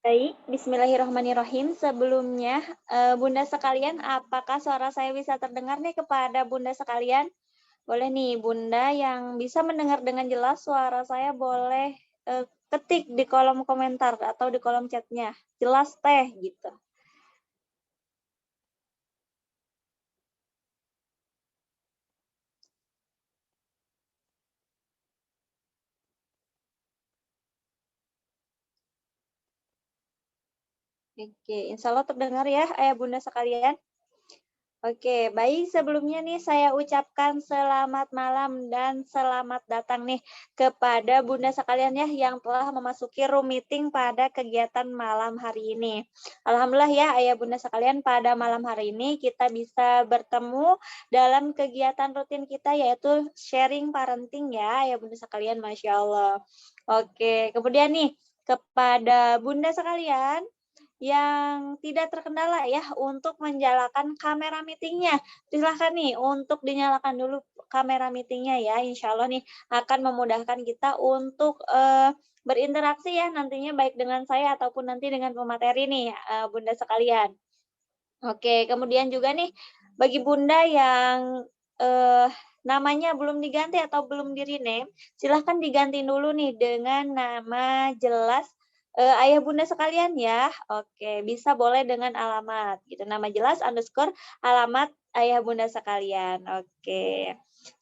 Baik, bismillahirrahmanirrahim. Sebelumnya, Bunda sekalian, apakah suara saya bisa terdengar nih kepada Bunda sekalian? Boleh nih, Bunda yang bisa mendengar dengan jelas suara saya boleh ketik di kolom komentar atau di kolom chatnya. Jelas teh gitu. Oke, insya Allah terdengar ya, ayah Bunda sekalian. Oke, baik sebelumnya nih saya ucapkan selamat malam dan selamat datang nih kepada Bunda sekalian ya yang telah memasuki room meeting pada kegiatan malam hari ini. Alhamdulillah ya ayah Bunda sekalian pada malam hari ini kita bisa bertemu dalam kegiatan rutin kita yaitu sharing parenting ya ayah Bunda sekalian, Masya Allah. Oke, kemudian nih kepada Bunda sekalian yang tidak terkendala ya untuk menyalakan kamera meetingnya. Silahkan nih untuk dinyalakan dulu kamera meetingnya ya. Insya Allah nih akan memudahkan kita untuk berinteraksi ya nantinya baik dengan saya ataupun nanti dengan pemateri nih Bunda sekalian. Oke, kemudian juga nih bagi Bunda yang namanya belum diganti atau belum di-rename, silahkan diganti dulu nih dengan nama jelas ayah Bunda sekalian ya. Oke, bisa boleh dengan alamat gitu. Nama jelas underscore alamat ayah Bunda sekalian. Oke.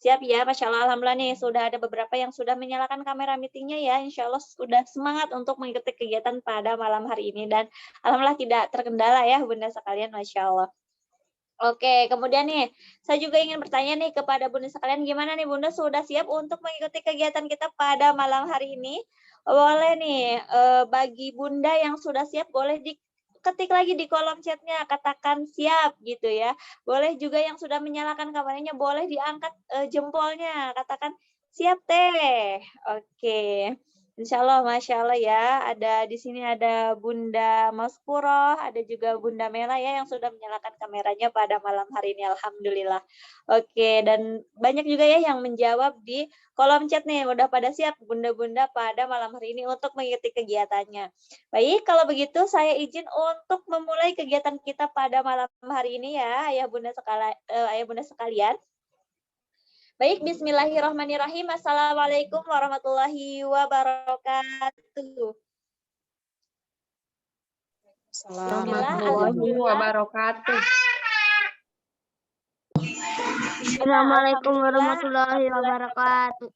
Siap ya, Masya Allah. Alhamdulillah nih sudah ada beberapa yang sudah menyalakan kamera meetingnya ya. Insya Allah sudah semangat untuk mengikuti kegiatan pada malam hari ini dan alhamdulillah tidak terkendala ya Bunda sekalian, Masya Allah. Oke, kemudian nih, saya juga ingin bertanya nih kepada Bunda sekalian, gimana nih Bunda sudah siap untuk mengikuti kegiatan kita pada malam hari ini? Boleh nih, bagi Bunda yang sudah siap, boleh diketik lagi di kolom chatnya, katakan siap gitu ya. Boleh juga yang sudah menyalakan kameranya, boleh diangkat jempolnya, katakan siap teh. Oke. Insya Allah, Masya Allah ya. Ada di sini ada Bunda Maskuro, ada juga Bunda Mela ya yang sudah menyalakan kameranya pada malam hari ini. Alhamdulillah. Oke, dan banyak juga ya yang menjawab di kolom chat nih. Udah pada siap Bunda-Bunda pada malam hari ini untuk mengikuti kegiatannya. Baik, kalau begitu saya izin untuk memulai kegiatan kita pada malam hari ini ya, Ayah Bunda sekalian. Baik, bismillahirrahmanirrahim. Assalamualaikum warahmatullahi wabarakatuh. Bismillah, Warahmatullahi alhamdulillah. wabarakatuh. Assalamualaikum warahmatullahi wabarakatuh.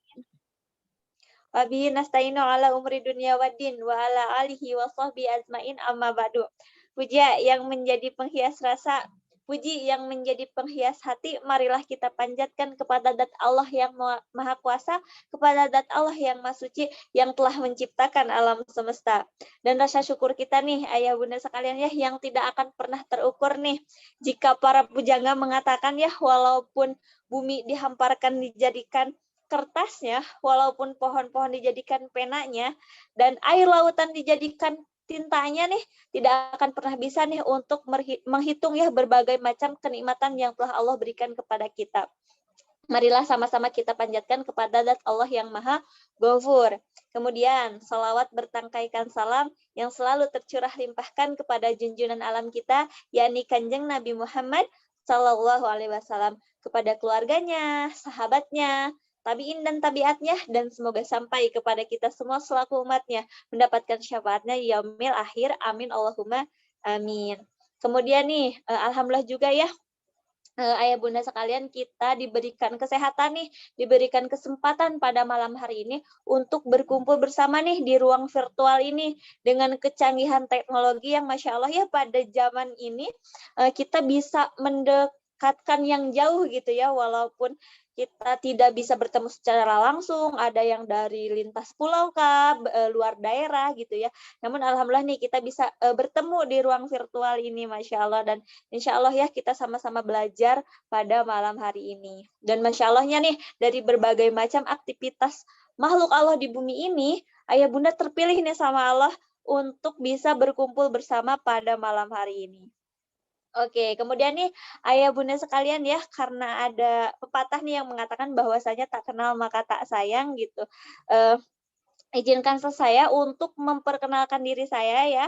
Wabihi nasta'inu ala umri dunia waddin wa ala alihi wa sahbihi ajmain amma ba'du. Puja yang menjadi penghias rasa, puji yang menjadi penghias hati, marilah kita panjatkan kepada zat Allah yang Maha Kuasa, kepada zat Allah yang Maha Suci, yang telah menciptakan alam semesta. Dan rasa syukur kita nih, ayah bunda sekalian ya, yang tidak akan pernah terukur nih. Jika para pujangga mengatakan ya, walaupun bumi dihamparkan dijadikan kertasnya, walaupun pohon-pohon dijadikan penanya, dan air lautan dijadikan tintanya nih, tidak akan pernah bisa nih untuk menghitung ya berbagai macam kenikmatan yang telah Allah berikan kepada kita. Marilah sama-sama kita panjatkan kepada zat Allah yang Maha Ghafur. Kemudian, salawat bertangkaikan salam yang selalu tercurah limpahkan kepada junjungan alam kita, yakni Kanjeng Nabi Muhammad Sallallahu Alaihi Wasallam, kepada keluarganya, sahabatnya, tabiin dan tabiatnya, dan semoga sampai kepada kita semua selaku umatnya, mendapatkan syafaatnya yaumil akhir. Amin Allahumma amin. Kemudian nih, alhamdulillah juga ya, ayah bunda sekalian, kita diberikan kesehatan nih, diberikan kesempatan pada malam hari ini untuk berkumpul bersama nih di ruang virtual ini dengan kecanggihan teknologi yang Masya Allah ya pada zaman ini kita bisa mendekatkan yang jauh gitu ya, walaupun kita tidak bisa bertemu secara langsung, ada yang dari lintas pulau kah, luar daerah gitu ya. Namun alhamdulillah nih kita bisa bertemu di ruang virtual ini, Masya Allah, dan insya Allah ya kita sama-sama belajar pada malam hari ini. Dan Masya Allahnya nih dari berbagai macam aktivitas makhluk Allah di bumi ini, ayah bunda terpilih nih sama Allah untuk bisa berkumpul bersama pada malam hari ini. Oke, kemudian nih ayah bunda sekalian ya, karena ada pepatah nih yang mengatakan bahwasanya tak kenal maka tak sayang gitu. izinkan saya untuk memperkenalkan diri saya ya.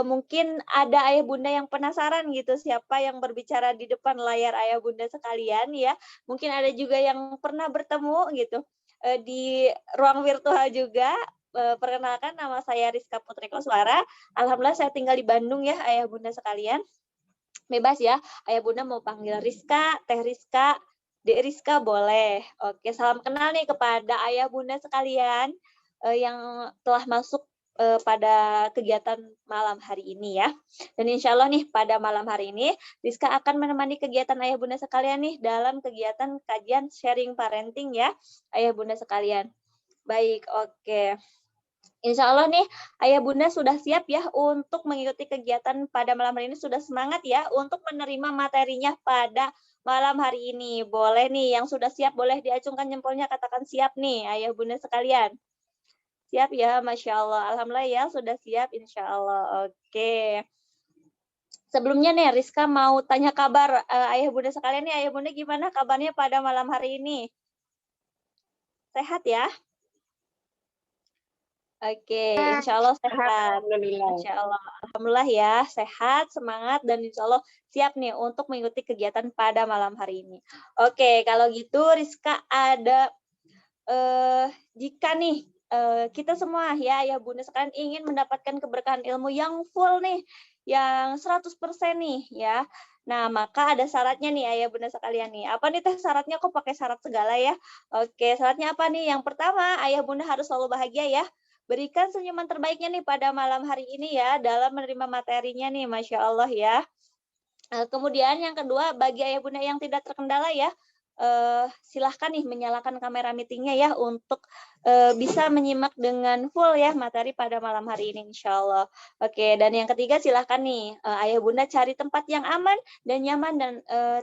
Mungkin ada ayah bunda yang penasaran gitu siapa yang berbicara di depan layar ayah bunda sekalian ya. Mungkin ada juga yang pernah bertemu gitu di ruang virtual juga. Perkenalkan, nama saya Rizka Putri Koswara. Alhamdulillah saya tinggal di Bandung ya ayah bunda sekalian. Bebas ya, ayah bunda mau panggil Rizka, Teh Rizka, Dek Rizka boleh. Oke, salam kenal nih kepada ayah bunda sekalian yang telah masuk pada kegiatan malam hari ini ya. Dan insya Allah nih pada malam hari ini Rizka akan menemani kegiatan ayah bunda sekalian nih dalam kegiatan kajian sharing parenting ya ayah bunda sekalian. Baik, oke. Insya Allah nih ayah bunda sudah siap ya untuk mengikuti kegiatan pada malam hari ini, sudah semangat ya untuk menerima materinya pada malam hari ini. Boleh nih yang sudah siap boleh diacungkan jempolnya, katakan siap nih ayah bunda sekalian. Siap ya, Masya Allah. Alhamdulillah ya, sudah siap insya Allah. Oke. Sebelumnya nih, Rizka mau tanya kabar ayah bunda sekalian nih. Ayah bunda gimana kabarnya pada malam hari ini? Sehat ya? Oke, insya Allah sehat. Alhamdulillah. Masya Allah. Alhamdulillah ya, sehat, semangat, dan insya Allah siap nih untuk mengikuti kegiatan pada malam hari ini. Oke, kalau gitu Rizka ada jika nih kita semua ya ayah bunda sekalian ingin mendapatkan keberkahan ilmu yang full nih, yang 100% nih ya. Nah, maka ada syaratnya nih ayah bunda sekalian nih. Apa nih Teh syaratnya, kok pakai syarat segala ya? Oke, syaratnya apa nih? Yang pertama, ayah bunda harus selalu bahagia ya. Berikan senyuman terbaiknya nih pada malam hari ini ya dalam menerima materinya nih, Masya Allah ya. Kemudian yang kedua, bagi ayah bunda yang tidak terkendala ya, silahkan nih menyalakan kamera meetingnya ya untuk bisa menyimak dengan full ya materi pada malam hari ini insya Allah. Oke, dan yang ketiga silahkan nih ayah bunda cari tempat yang aman dan nyaman dan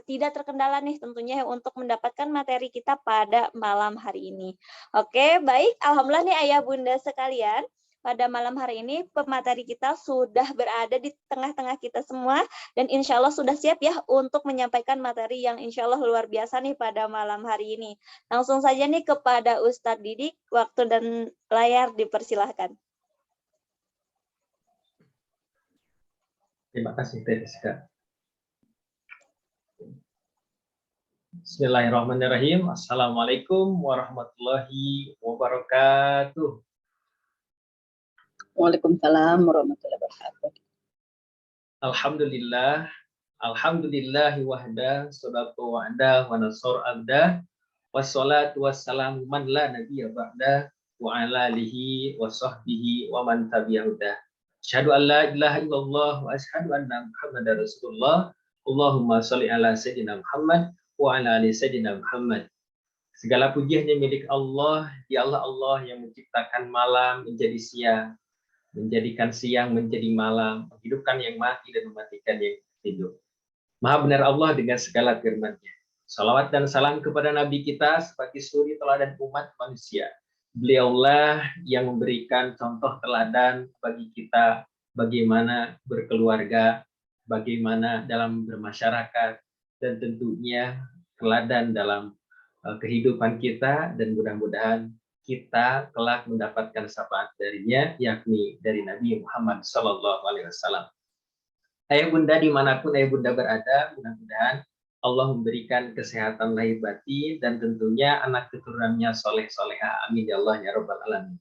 tidak terkendala nih tentunya untuk mendapatkan materi kita pada malam hari ini. Oke, baik. Alhamdulillah nih ayah bunda sekalian. Pada malam hari ini pemateri kita sudah berada di tengah-tengah kita semua dan insya Allah sudah siap ya untuk menyampaikan materi yang insya Allah luar biasa nih pada malam hari ini. Langsung saja nih kepada Ustadz Didik, waktu dan layar dipersilahkan. Terima kasih, Teh Rizka. Bismillahirrahmanirrahim. Assalamualaikum warahmatullahi wabarakatuh. Waalaikumsalam warahmatullahi wabarakatuh. Alhamdulillah, alhamdulillahi wahda, sholatu wa'da, wa nasor abda, wassalatu wassalamu man la nabiyya ba'da, wa ala alihi wa sahbihi wa man tabi'ahuda. Asyhadu an la ilaha illallah wa asyhadu anna Muhammadar Rasulullah. Allahumma sholli ala sayyidina Muhammad wa ala ali sayyidina Muhammad. Segala puji hanya milik Allah, ya Allah yang menciptakan malam menjadi siang, menjadikan siang menjadi malam, menghidupkan yang mati dan mematikan yang hidup. Maha benar Allah dengan segala firman-Nya. Salawat dan salam kepada Nabi kita sebagai suri teladan umat manusia. Beliaulah yang memberikan contoh teladan bagi kita bagaimana berkeluarga, bagaimana dalam bermasyarakat, dan tentunya teladan dalam kehidupan kita, dan mudah-mudahan kita kelak mendapatkan syafaat darinya, yakni dari Nabi Muhammad SAW. Ayah bunda dimanapun ayah bunda berada, mudah-mudahan Allah memberikan kesehatan lahir batin dan tentunya anak keturunannya soleh-soleha. Amin ya Allah ya Rabbal Alamin.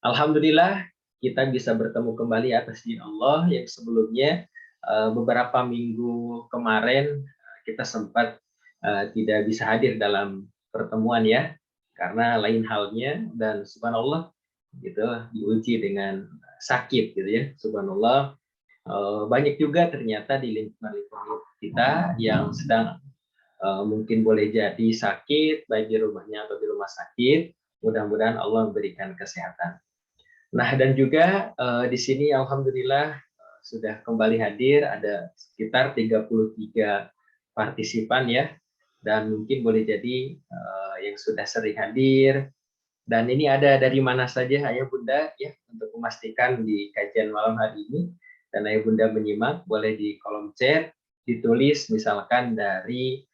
Alhamdulillah kita bisa bertemu kembali atas izin Allah yang sebelumnya beberapa minggu kemarin kita sempat tidak bisa hadir dalam pertemuan ya, karena lain halnya, dan subhanallah gitu diuji dengan sakit gitu ya. Subhanallah banyak juga ternyata di lingkungan kita yang sedang mungkin boleh jadi sakit baik di rumahnya atau di rumah sakit. Mudah-mudahan Allah memberikan kesehatan. Nah, dan juga di sini alhamdulillah sudah kembali hadir ada sekitar 33 partisipan ya, dan mungkin boleh jadi yang sudah sering hadir. Dan ini ada dari mana saja ayah bunda ya, untuk memastikan di kajian malam hari ini. Dan ayah bunda menyimak, boleh di kolom chat ditulis misalkan dari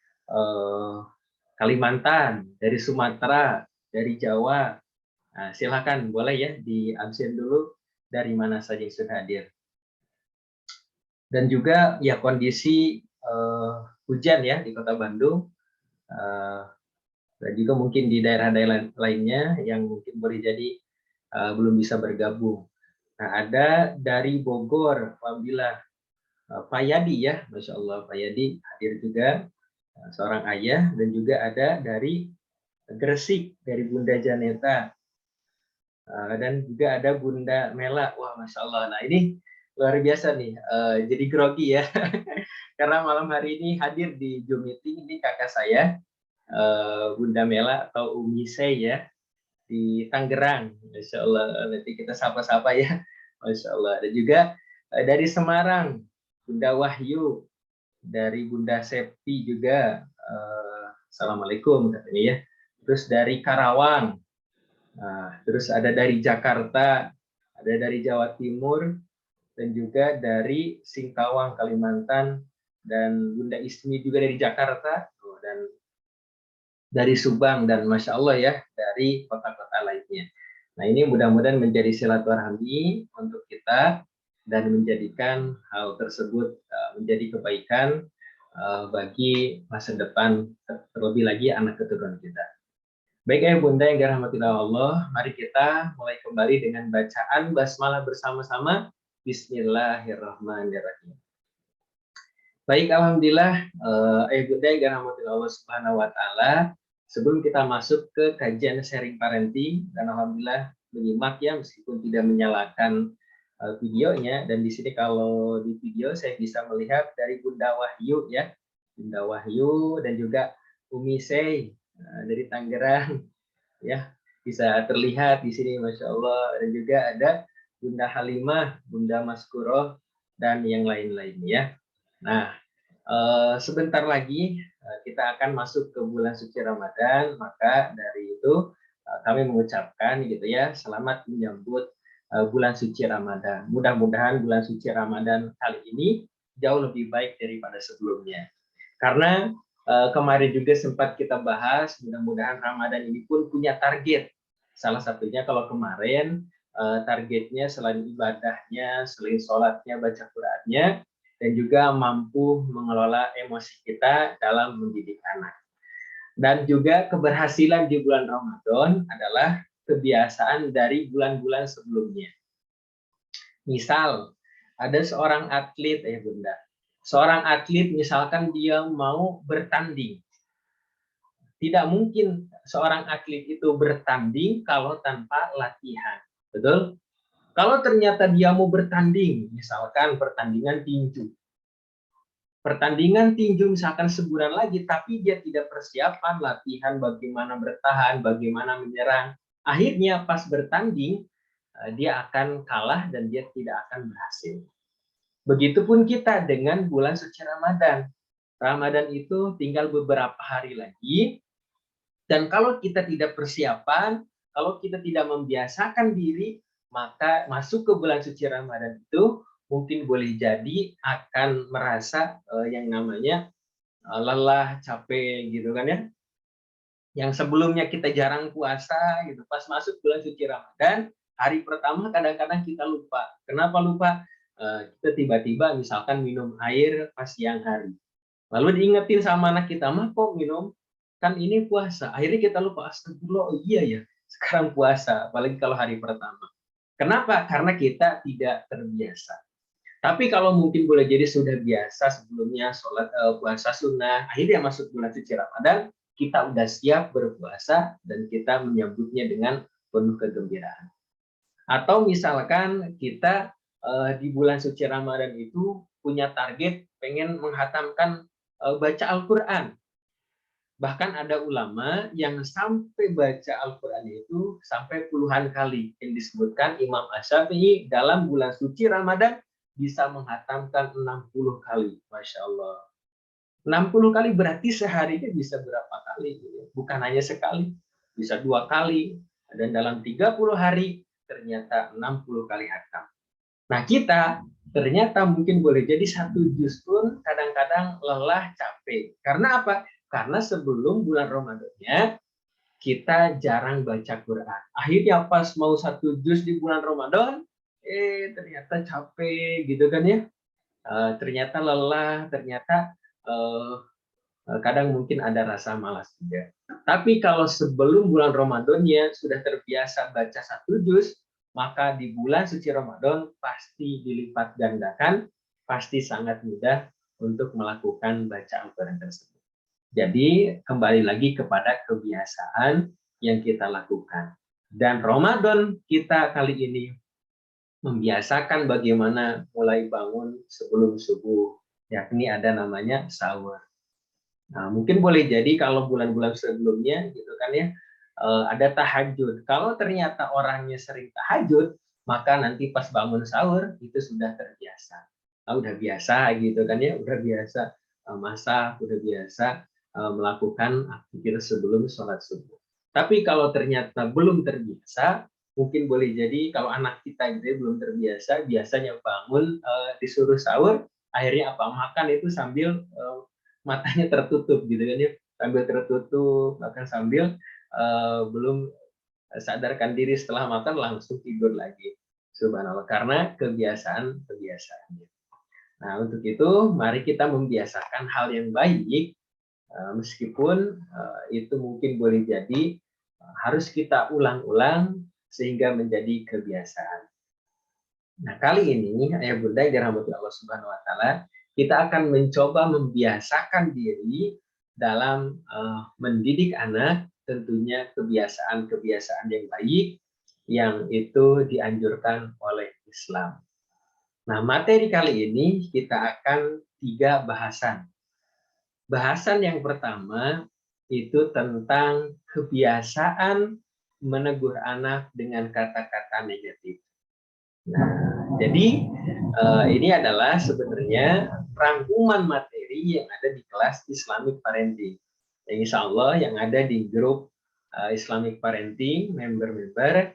Kalimantan, dari Sumatera, dari Jawa, Nah, silakan boleh ya di absen dulu dari mana saja yang sudah hadir. Dan juga ya kondisi hujan ya di Kota Bandung, dan juga mungkin di daerah-daerah lainnya yang mungkin boleh jadi belum bisa bergabung. Nah, ada dari Bogor, alhamdulillah Pak Yadi ya, Masya Allah Pak Yadi hadir juga, seorang ayah, dan juga ada dari Gresik, dari Bunda Janeta, dan juga ada Bunda Mela. Wah, Masya Allah. Nah, ini luar biasa nih, jadi grogi ya, karena malam hari ini hadir di Zoom meeting ini kakak saya, Bunda Mela atau Umi Sei ya, di Tangerang. Masya Allah, nanti kita sapa-sapa ya. Masya Allah. Ada juga dari Semarang, Bunda Wahyu, dari Bunda Septi juga, Assalamualaikum katanya ya. Terus dari Karawang, terus ada dari Jakarta, ada dari Jawa Timur, dan juga dari Singkawang, Kalimantan, dan Bunda Ismi juga dari Jakarta, dan dari Subang, dan Masya Allah ya, dari kota-kota lainnya. Nah, ini mudah-mudahan menjadi silaturahmi untuk kita dan menjadikan hal tersebut menjadi kebaikan bagi masa depan, terlebih lagi anak keturunan kita. Baik ya Bunda yang dirahmati Allah, mari kita mulai kembali dengan bacaan basmalah bersama-sama. Bismillahirrahmanirrahim. Baik, alhamdulillah, Bunda yang dirahmati Allah Subhanahu wa taala. Sebelum kita masuk ke kajian sharing parenting, dan alhamdulillah menyimak ya meskipun tidak menyalakan videonya, dan di sini kalau di video saya bisa melihat dari Bunda Wahyu ya, Bunda Wahyu, dan juga Umi Sei dari Tangerang ya, bisa terlihat di sini Masya Allah, dan juga ada Bunda Halimah, Bunda Maskuroh, dan yang lain-lainnya. Nah, sebentar lagi kita akan masuk ke bulan suci Ramadan, maka dari itu kami mengucapkan gitu ya, selamat menyambut bulan suci Ramadan. Mudah-mudahan bulan suci Ramadan kali ini jauh lebih baik daripada sebelumnya. Karena kemarin juga sempat kita bahas, mudah-mudahan Ramadan ini pun punya target. Salah satunya kalau kemarin targetnya selain ibadahnya, selain sholatnya, baca Qur'annya, dan juga mampu mengelola emosi kita dalam mendidik anak. Dan juga keberhasilan di bulan Ramadan adalah kebiasaan dari bulan-bulan sebelumnya. Misal, ada seorang atlet ya Bunda. Seorang atlet misalkan dia mau bertanding. Tidak mungkin seorang atlet itu bertanding kalau tanpa latihan. Betul? Kalau ternyata dia mau bertanding, misalkan pertandingan tinju. Pertandingan tinju misalkan sebulan lagi, tapi dia tidak persiapan latihan bagaimana bertahan, bagaimana menyerang. Akhirnya pas bertanding, dia akan kalah dan dia tidak akan berhasil. Begitupun kita dengan bulan suci Ramadan. Ramadan itu tinggal beberapa hari lagi, dan kalau kita tidak persiapan, kalau kita tidak membiasakan diri, maka masuk ke bulan suci Ramadan itu mungkin boleh jadi akan merasa yang namanya lelah, capek gitu kan ya. Yang sebelumnya kita jarang puasa gitu, pas masuk bulan suci Ramadan, hari pertama kadang-kadang kita lupa. Kenapa lupa? Kita tiba-tiba misalkan minum air pas siang hari. Lalu diingetin sama anak kita, "Mah kok minum? Kan ini puasa." Akhirnya kita lupa, astagfirullah, oh iya ya, sekarang puasa, apalagi kalau hari pertama. Kenapa? Karena kita tidak terbiasa. Tapi kalau mungkin boleh jadi sudah biasa sebelumnya sholat puasa sunnah, akhirnya masuk bulan suci Ramadan, kita udah siap berpuasa dan kita menyambutnya dengan penuh kegembiraan. Atau misalkan kita di bulan suci Ramadan itu punya target pengen menghatamkan baca Al-Quran. Bahkan ada ulama yang sampai baca Al-Quran itu sampai puluhan kali. Yang disebutkan Imam Asy-Syafi'i dalam bulan suci Ramadan bisa menghatamkan 60 kali. Masya Allah. 60 kali berarti seharinya bisa berapa kali? Bukan hanya sekali, bisa 2 kali. Dan dalam 30 hari ternyata 60 kali hatam. Nah kita ternyata mungkin boleh jadi 1 juz pun kadang-kadang lelah, capek. Karena apa? Karena sebelum bulan Ramadannya kita jarang baca Quran. Akhirnya pas mau 1 juz di bulan Ramadan, ternyata capek gitu kan ya. Ternyata lelah, ternyata kadang mungkin ada rasa malas juga. Tapi kalau sebelum bulan Ramadannya sudah terbiasa baca 1 juz, maka di bulan suci Ramadan pasti dilipat gandakan, pasti sangat mudah untuk melakukan baca Al-Quran tersebut. Jadi kembali lagi kepada kebiasaan yang kita lakukan. Dan Ramadan kita kali ini membiasakan bagaimana mulai bangun sebelum subuh, yakni ada namanya sahur. Nah, mungkin boleh jadi kalau bulan-bulan sebelumnya gitu kan ya, ada tahajud. Kalau ternyata orangnya sering tahajud, maka nanti pas bangun sahur itu sudah terbiasa. Udah biasa gitu kan ya, udah biasa masak, udah biasa melakukan aktivitas sebelum sholat subuh. Tapi kalau ternyata belum terbiasa, mungkin boleh jadi kalau anak kita gitu ya, belum terbiasa, biasanya bangun disuruh sahur, akhirnya apa makan itu sambil matanya tertutup gitu kan ya, sambil tertutup, bahkan sambil belum sadarkan diri setelah makan langsung tidur lagi. Subhanallah, karena kebiasaan-kebiasaannya. Nah, untuk itu mari kita membiasakan hal yang baik, meskipun itu mungkin boleh jadi harus kita ulang-ulang sehingga menjadi kebiasaan. Nah, kali ini ayah bunda yang dirahmati Allah Subhanahu wa taala, kita akan mencoba membiasakan diri dalam mendidik anak, tentunya kebiasaan-kebiasaan yang baik yang itu dianjurkan oleh Islam. Nah, materi kali ini kita akan 3 bahasan. Bahasan yang pertama itu tentang kebiasaan menegur anak dengan kata-kata negatif. Nah, jadi ini adalah sebenarnya rangkuman materi yang ada di kelas Islamic Parenting. Yang insya Allah yang ada di grup Islamic Parenting, member-member,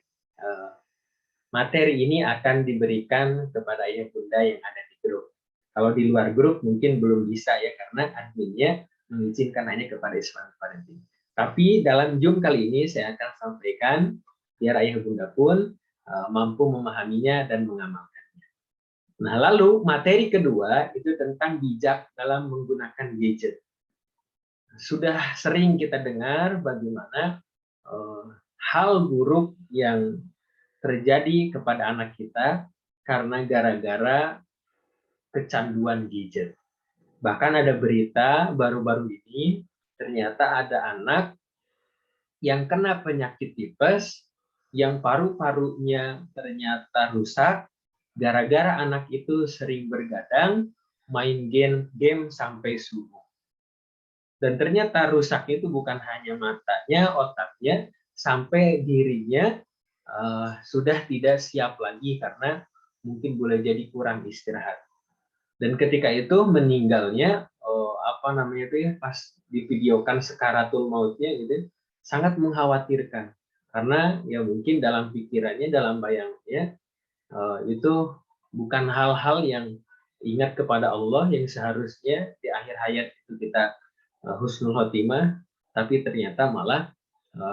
materi ini akan diberikan kepada ayah bunda yang ada di grup. Kalau di luar grup mungkin belum bisa ya, karena adminnya mengizinkan hanya kepada Islamic Parenting. Tapi dalam Zoom kali ini saya akan sampaikan biar ayah bunda pun mampu memahaminya dan mengamalkannya. Nah, lalu materi kedua itu tentang bijak dalam menggunakan gadget. Sudah sering kita dengar bagaimana hal buruk yang terjadi kepada anak kita karena gara-gara kecanduan gadget. Bahkan ada berita baru-baru ini, ternyata ada anak yang kena penyakit tipes, yang paru-parunya ternyata rusak, gara-gara anak itu sering bergadang, main game sampai subuh. Dan ternyata rusaknya itu bukan hanya matanya, otaknya, sampai dirinya sudah tidak siap lagi karena mungkin boleh jadi kurang istirahat. Dan ketika itu meninggalnya itu ya, pas divideokan sekaratul mautnya gitu, sangat mengkhawatirkan karena ya mungkin dalam pikirannya, dalam bayangnya itu bukan hal-hal yang ingat kepada Allah yang seharusnya di akhir hayat itu kita husnul khotimah, tapi ternyata malah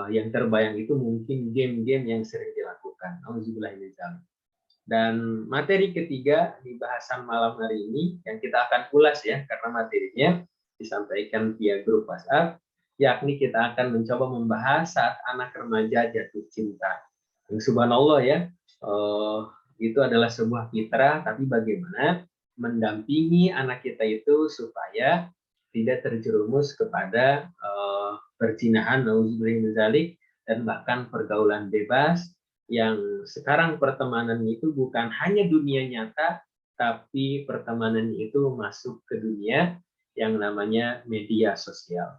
yang terbayang itu mungkin game-game yang sering dilakukan. Auzubillahi min dzalik. Dan materi ketiga di bahasan malam hari ini yang kita akan ulas ya, karena materinya disampaikan via grup WhatsApp, yakni kita akan mencoba membahas saat anak remaja jatuh cinta. Yang subhanallah ya, itu adalah sebuah fitrah, tapi bagaimana mendampingi anak kita itu supaya tidak terjerumus kepada perzinahan, nauzubillahi min dzalik, dan bahkan pergaulan bebas yang sekarang pertemanan itu bukan hanya dunia nyata, tapi pertemanan itu masuk ke dunia yang namanya media sosial.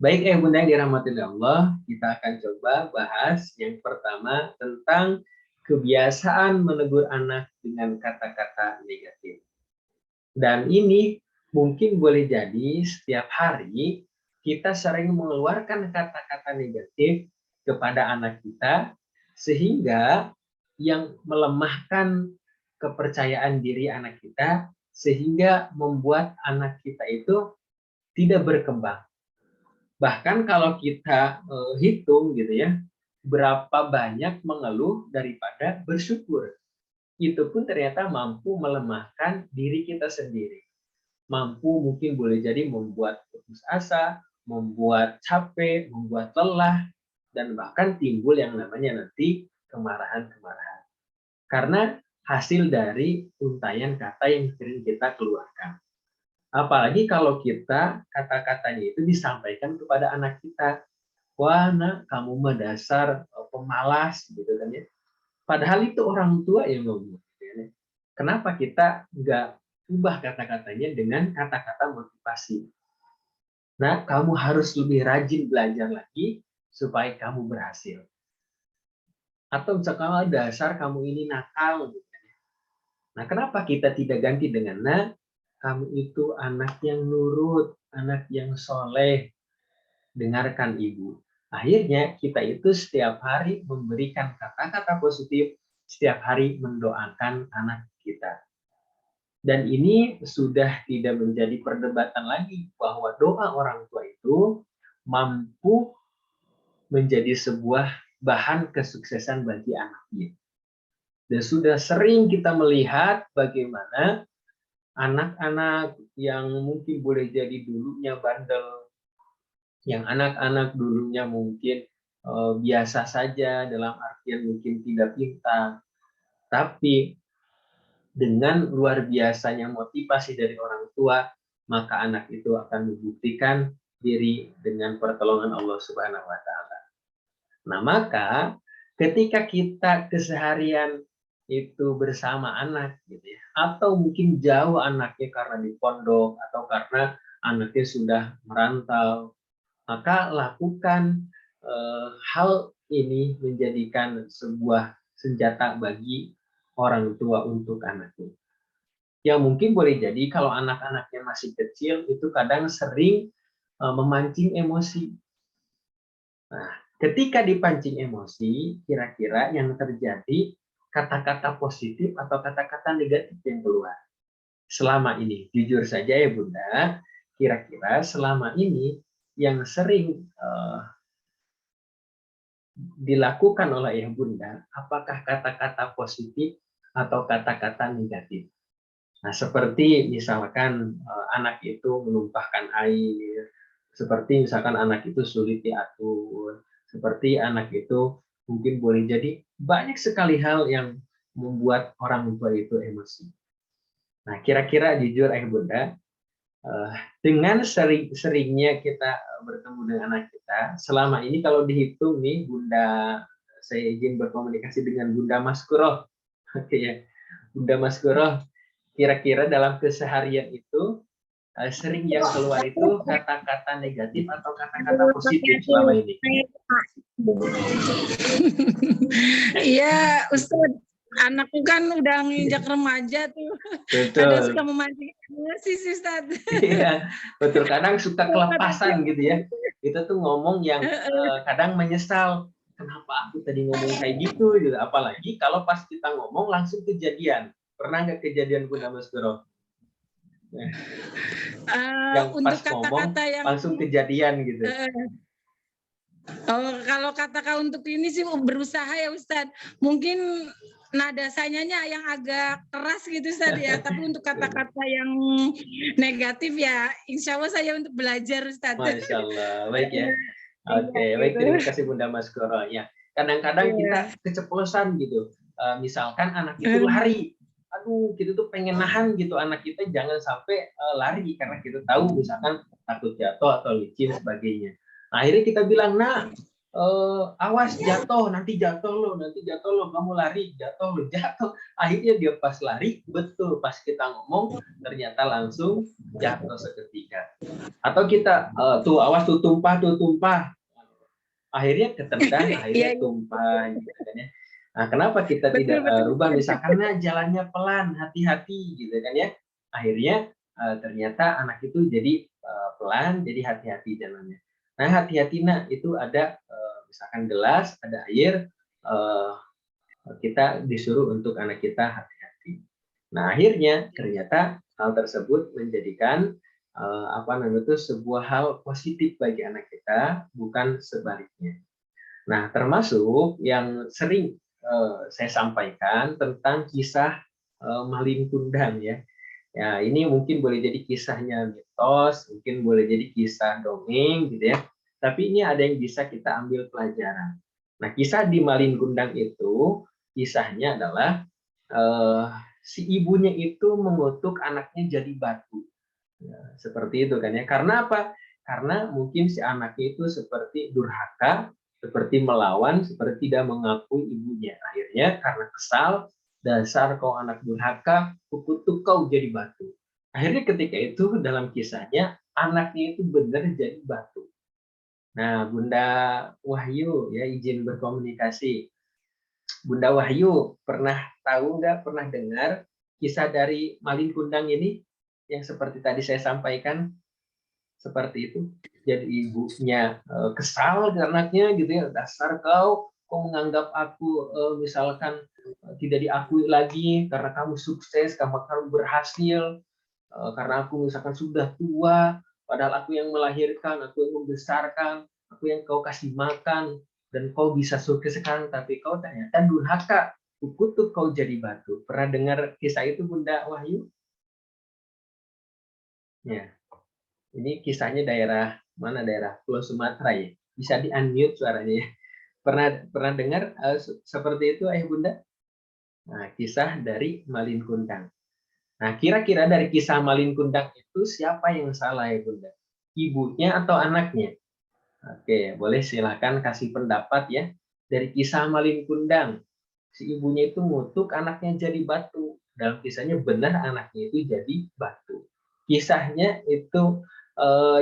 Baik bunda yang dirahmati Allah, kita akan coba bahas yang pertama tentang kebiasaan menegur anak dengan kata-kata negatif. Dan ini mungkin boleh jadi setiap hari kita sering mengeluarkan kata-kata negatif kepada anak kita, sehingga yang melemahkan kepercayaan diri anak kita, sehingga membuat anak kita itu tidak berkembang. Bahkan kalau kita hitung gitu ya, berapa banyak mengeluh daripada bersyukur. Itu pun ternyata mampu melemahkan diri kita sendiri. Mampu mungkin boleh jadi membuat putus asa, membuat capek, membuat lelah, dan bahkan timbul yang namanya nanti kemarahan-kemarahan. Karena hasil dari untayan kata yang sering kita keluarkan. Apalagi kalau kita kata-katanya itu disampaikan kepada anak kita. Wah, nak, kamu mah dasar pemalas, gitu kan ya. Padahal itu orang tua yang ngomong. Gitu kan ya. Kenapa kita nggak ubah kata-katanya dengan kata-kata motivasi? Nah, kamu harus lebih rajin belajar lagi supaya kamu berhasil. Atau misalkan dasar kamu ini nakal. Gitu. Nah, kenapa kita tidak ganti dengan nah, kamu itu anak yang nurut, anak yang soleh, dengarkan ibu. Akhirnya kita itu setiap hari memberikan kata-kata positif, setiap hari mendoakan anak kita. Dan ini sudah tidak menjadi perdebatan lagi bahwa doa orang tua itu mampu menjadi sebuah bahan kesuksesan bagi anaknya. Dan sudah sering kita melihat bagaimana anak-anak yang mungkin boleh jadi dulunya bandel, yang anak-anak dulunya mungkin biasa saja dalam artian mungkin tidak pintar, tapi dengan luar biasanya motivasi dari orang tua, maka anak itu akan membuktikan diri dengan pertolongan Allah Subhanahu wa taala. Nah, maka ketika kita keseharian itu bersama anak gitu ya, atau mungkin jauh anaknya karena di pondok atau karena anaknya sudah merantau, maka lakukan hal ini menjadikan sebuah senjata bagi orang tua untuk anaknya. Yang mungkin boleh jadi kalau anak-anaknya masih kecil itu kadang sering memancing emosi. Nah, ketika dipancing emosi, kira-kira yang terjadi kata-kata positif atau kata-kata negatif yang keluar. Selama ini, jujur saja ya Bunda, kira-kira selama ini yang sering dilakukan oleh ayah bunda, apakah kata-kata positif atau kata-kata negatif? Nah, seperti misalkan anak itu menumpahkan air, seperti misalkan anak itu sulit diatur, seperti anak itu mungkin boleh jadi banyak sekali hal yang membuat orang tua itu emosi. Nah, kira-kira jujur ayah bunda, dengan sering-seringnya kita bertemu dengan anak kita, selama ini kalau dihitung nih Bunda, saya izin berkomunikasi dengan Bunda Maskuroh. Oke ya, Bunda Maskuroh, kira-kira dalam keseharian itu sering yang keluar itu kata-kata negatif atau kata-kata positif selama ini? Iya, Ustadz. Anakku kan udah nginjak remaja tuh. Kadang Betul. suka memancing emosi sih, Ustaz. Iya, betul. Kadang suka kelepasan gitu ya. Itu tuh ngomong yang kadang menyesal. Kenapa aku tadi ngomong kayak gitu? Gitu. Apalagi kalau pas kita ngomong langsung kejadian. Pernah nggak kejadian Bunda Masguro? Yang pas Untuk ngomong kata-kata yang langsung kejadian gitu. oh, kalau kata-kata untuk ini sih berusaha ya Ustadz. Mungkin nada sanyanya yang agak keras gitu Ustadz ya. Tapi untuk kata-kata yang negatif ya insya Allah saya untuk belajar Ustadz. Masya Allah, baik ya. Oke, Iya, baik, gitu. terima kasih Bunda Masguro. Ya, kadang-kadang kita keceplosan gitu. Misalkan anak itu lari, aduh, kita tuh pengen nahan gitu anak kita jangan sampai lari karena kita tahu misalkan takut jatuh atau licin sebagainya. Nah, akhirnya kita bilang, nah, awas jatuh, nanti jatuh lo, kamu lari, jatuh lo, jatuh. Akhirnya dia pas lari, betul pas kita ngomong ternyata langsung jatuh seketika. Atau kita tuh awas tuh tumpah. Akhirnya ketendang, akhirnya tumpah gitu kan ya. Nah, kenapa kita tidak rubah misalkan nah, jalannya pelan, hati-hati gitu kan ya. Akhirnya ternyata anak itu jadi pelan, jadi hati-hati jalannya. Nah, hati-hati nak itu ada misalkan gelas, ada air, kita disuruh untuk anak kita hati-hati. Nah, akhirnya ternyata hal tersebut menjadikan apa namanya itu sebuah hal positif bagi anak kita, bukan sebaliknya. Nah, termasuk yang sering saya sampaikan tentang kisah Malin Kundang ya. Ya, ini mungkin boleh jadi kisahnya mitos, mungkin boleh jadi kisah dongeng gitu ya. Tapi ini ada yang bisa kita ambil pelajaran. Nah, kisah di Malin Kundang itu kisahnya adalah eh, si ibunya itu mengutuk anaknya jadi batu. Ya, seperti itu kan ya. Karena apa? Karena mungkin si anaknya itu seperti durhaka, seperti melawan, seperti tidak mengakui ibunya. Akhirnya karena kesal, dasar kau anak durhaka, kukutuk kau jadi batu. Akhirnya ketika itu dalam kisahnya anaknya itu benar jadi batu. Nah, Bunda Wahyu ya izin berkomunikasi. Bunda Wahyu pernah tahu nggak, pernah dengar kisah dari Malin Kundang ini yang seperti tadi saya sampaikan? Seperti itu. Jadi ibunya kesal ke anaknya gitu ya, dasar kau menganggap aku misalkan tidak diakui lagi karena kamu sukses, kamu berhasil, karena aku misalkan sudah tua, padahal aku yang melahirkan, aku yang membesarkan, aku yang kau kasih makan, dan kau bisa sukses sekarang, tapi kau ternyata durhaka, kukutuk kau jadi batu. Pernah dengar kisah itu Bunda Wahyu? Ya. Ini kisahnya daerah mana, daerah Pulau Sumatera ya. Bisa di unmute suaranya ya. Pernah dengar seperti itu Ayah Bunda? Nah, kisah dari Malin Kundang. Nah, kira-kira dari kisah Malin Kundang itu siapa yang salah ya Bunda? Ibunya atau anaknya? Oke, boleh silakan kasih pendapat ya. Dari kisah Malin Kundang, si ibunya itu ngutuk anaknya jadi batu. Dalam kisahnya benar anaknya itu jadi batu. Kisahnya itu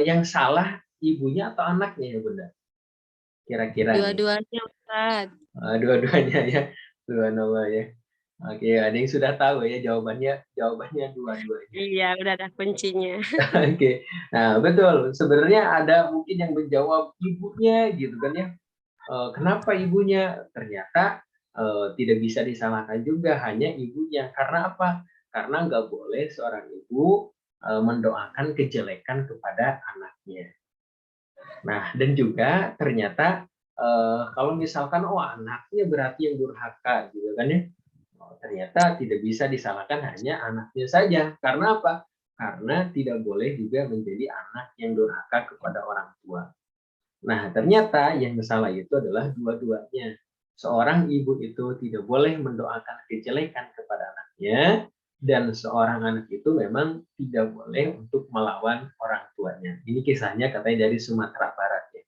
yang salah ibunya atau anaknya ya Bunda? Kira-kira nih. Dua-duanya, Ustaz. Dua-duanya ya. Subhanallah ya. Oke, ada yang sudah tahu ya jawabannya dua-duanya. Iya, udah ada kuncinya. Oke. Nah, betul. Sebenarnya ada mungkin yang menjawab ibunya gitu kan ya. Kenapa ibunya? Ternyata tidak bisa disalahkan juga hanya ibunya. Karena apa? Karena nggak boleh seorang ibu mendoakan kejelekan kepada anaknya. Nah, dan juga ternyata kalau misalkan anaknya berarti yang durhaka gitu kan ya. Ternyata tidak bisa disalahkan hanya anaknya saja. Karena apa? Karena tidak boleh juga menjadi anak yang durhaka kepada orang tua. Nah, ternyata yang salah itu adalah dua-duanya. Seorang ibu itu tidak boleh mendoakan kejelekan kepada anaknya, dan seorang anak itu memang tidak boleh untuk melawan orang tuanya. Ini kisahnya katanya dari Sumatera Barat ya.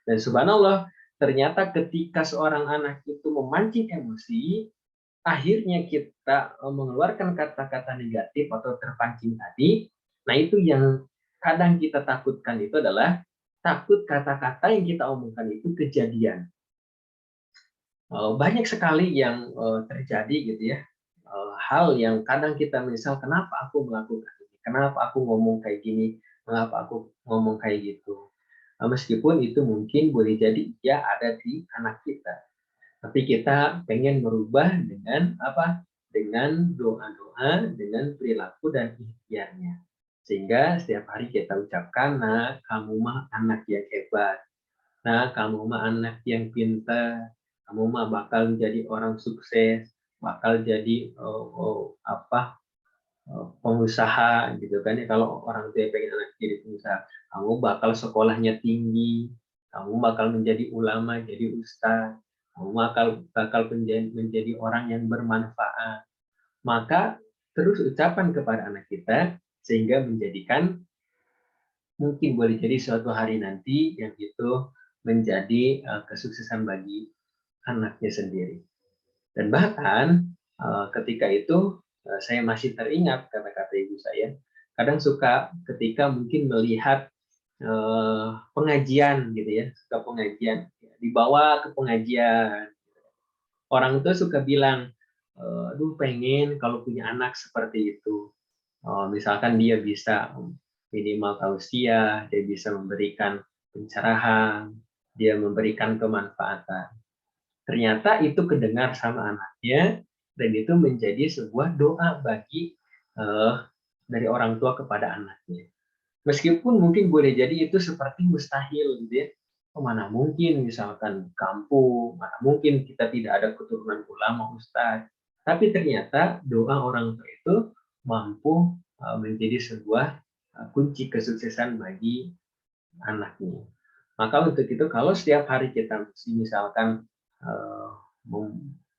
Dan subhanallah, ternyata ketika seorang anak itu memancing emosi, akhirnya kita mengeluarkan kata-kata negatif atau terpancing tadi. Nah, itu yang kadang kita takutkan itu adalah takut kata-kata yang kita omongkan itu kejadian. Banyak sekali yang terjadi gitu ya, hal yang kadang kita misal kenapa aku melakukan ini, kenapa aku ngomong kayak gini, kenapa aku ngomong kayak gitu. Meskipun itu mungkin boleh jadi ya ada di anak kita, tapi kita pengen merubah dengan apa? Dengan doa-doa, dengan perilaku dan ikhtiarnya. Sehingga setiap hari kita ucapkan, nah kamu mah anak yang hebat, nah kamu mah anak yang pintar, kamu mah bakal menjadi orang sukses, bakal jadi pengusaha gitu kan ya. Kalau orang tua pengen anak jadi pengusaha, kamu bakal sekolahnya tinggi, kamu bakal menjadi ulama, jadi ustaz, kamu bakal menjadi orang yang bermanfaat. Maka terus ucapan kepada anak kita sehingga menjadikan mungkin boleh jadi suatu hari nanti yang itu menjadi kesuksesan bagi anaknya sendiri. Dan bahkan ketika itu saya masih teringat kata-kata ibu saya, kadang suka ketika mungkin melihat pengajian gitu ya, suka pengajian, dibawa ke pengajian. Orang tua suka bilang, aduh pengen kalau punya anak seperti itu. Misalkan dia bisa minimal tausiah, dia bisa memberikan pencerahan, dia memberikan kemanfaatan. Ternyata itu kedengar sama anaknya, dan itu menjadi sebuah doa bagi dari orang tua kepada anaknya. Meskipun mungkin boleh jadi itu seperti mustahil gitu ya. Oh, mana mungkin misalkan kampung, mana mungkin kita tidak ada keturunan ulama ustadz. Tapi ternyata doa orang tua itu mampu menjadi sebuah kunci kesuksesan bagi anaknya. Maka untuk itu kalau setiap hari kita misalkan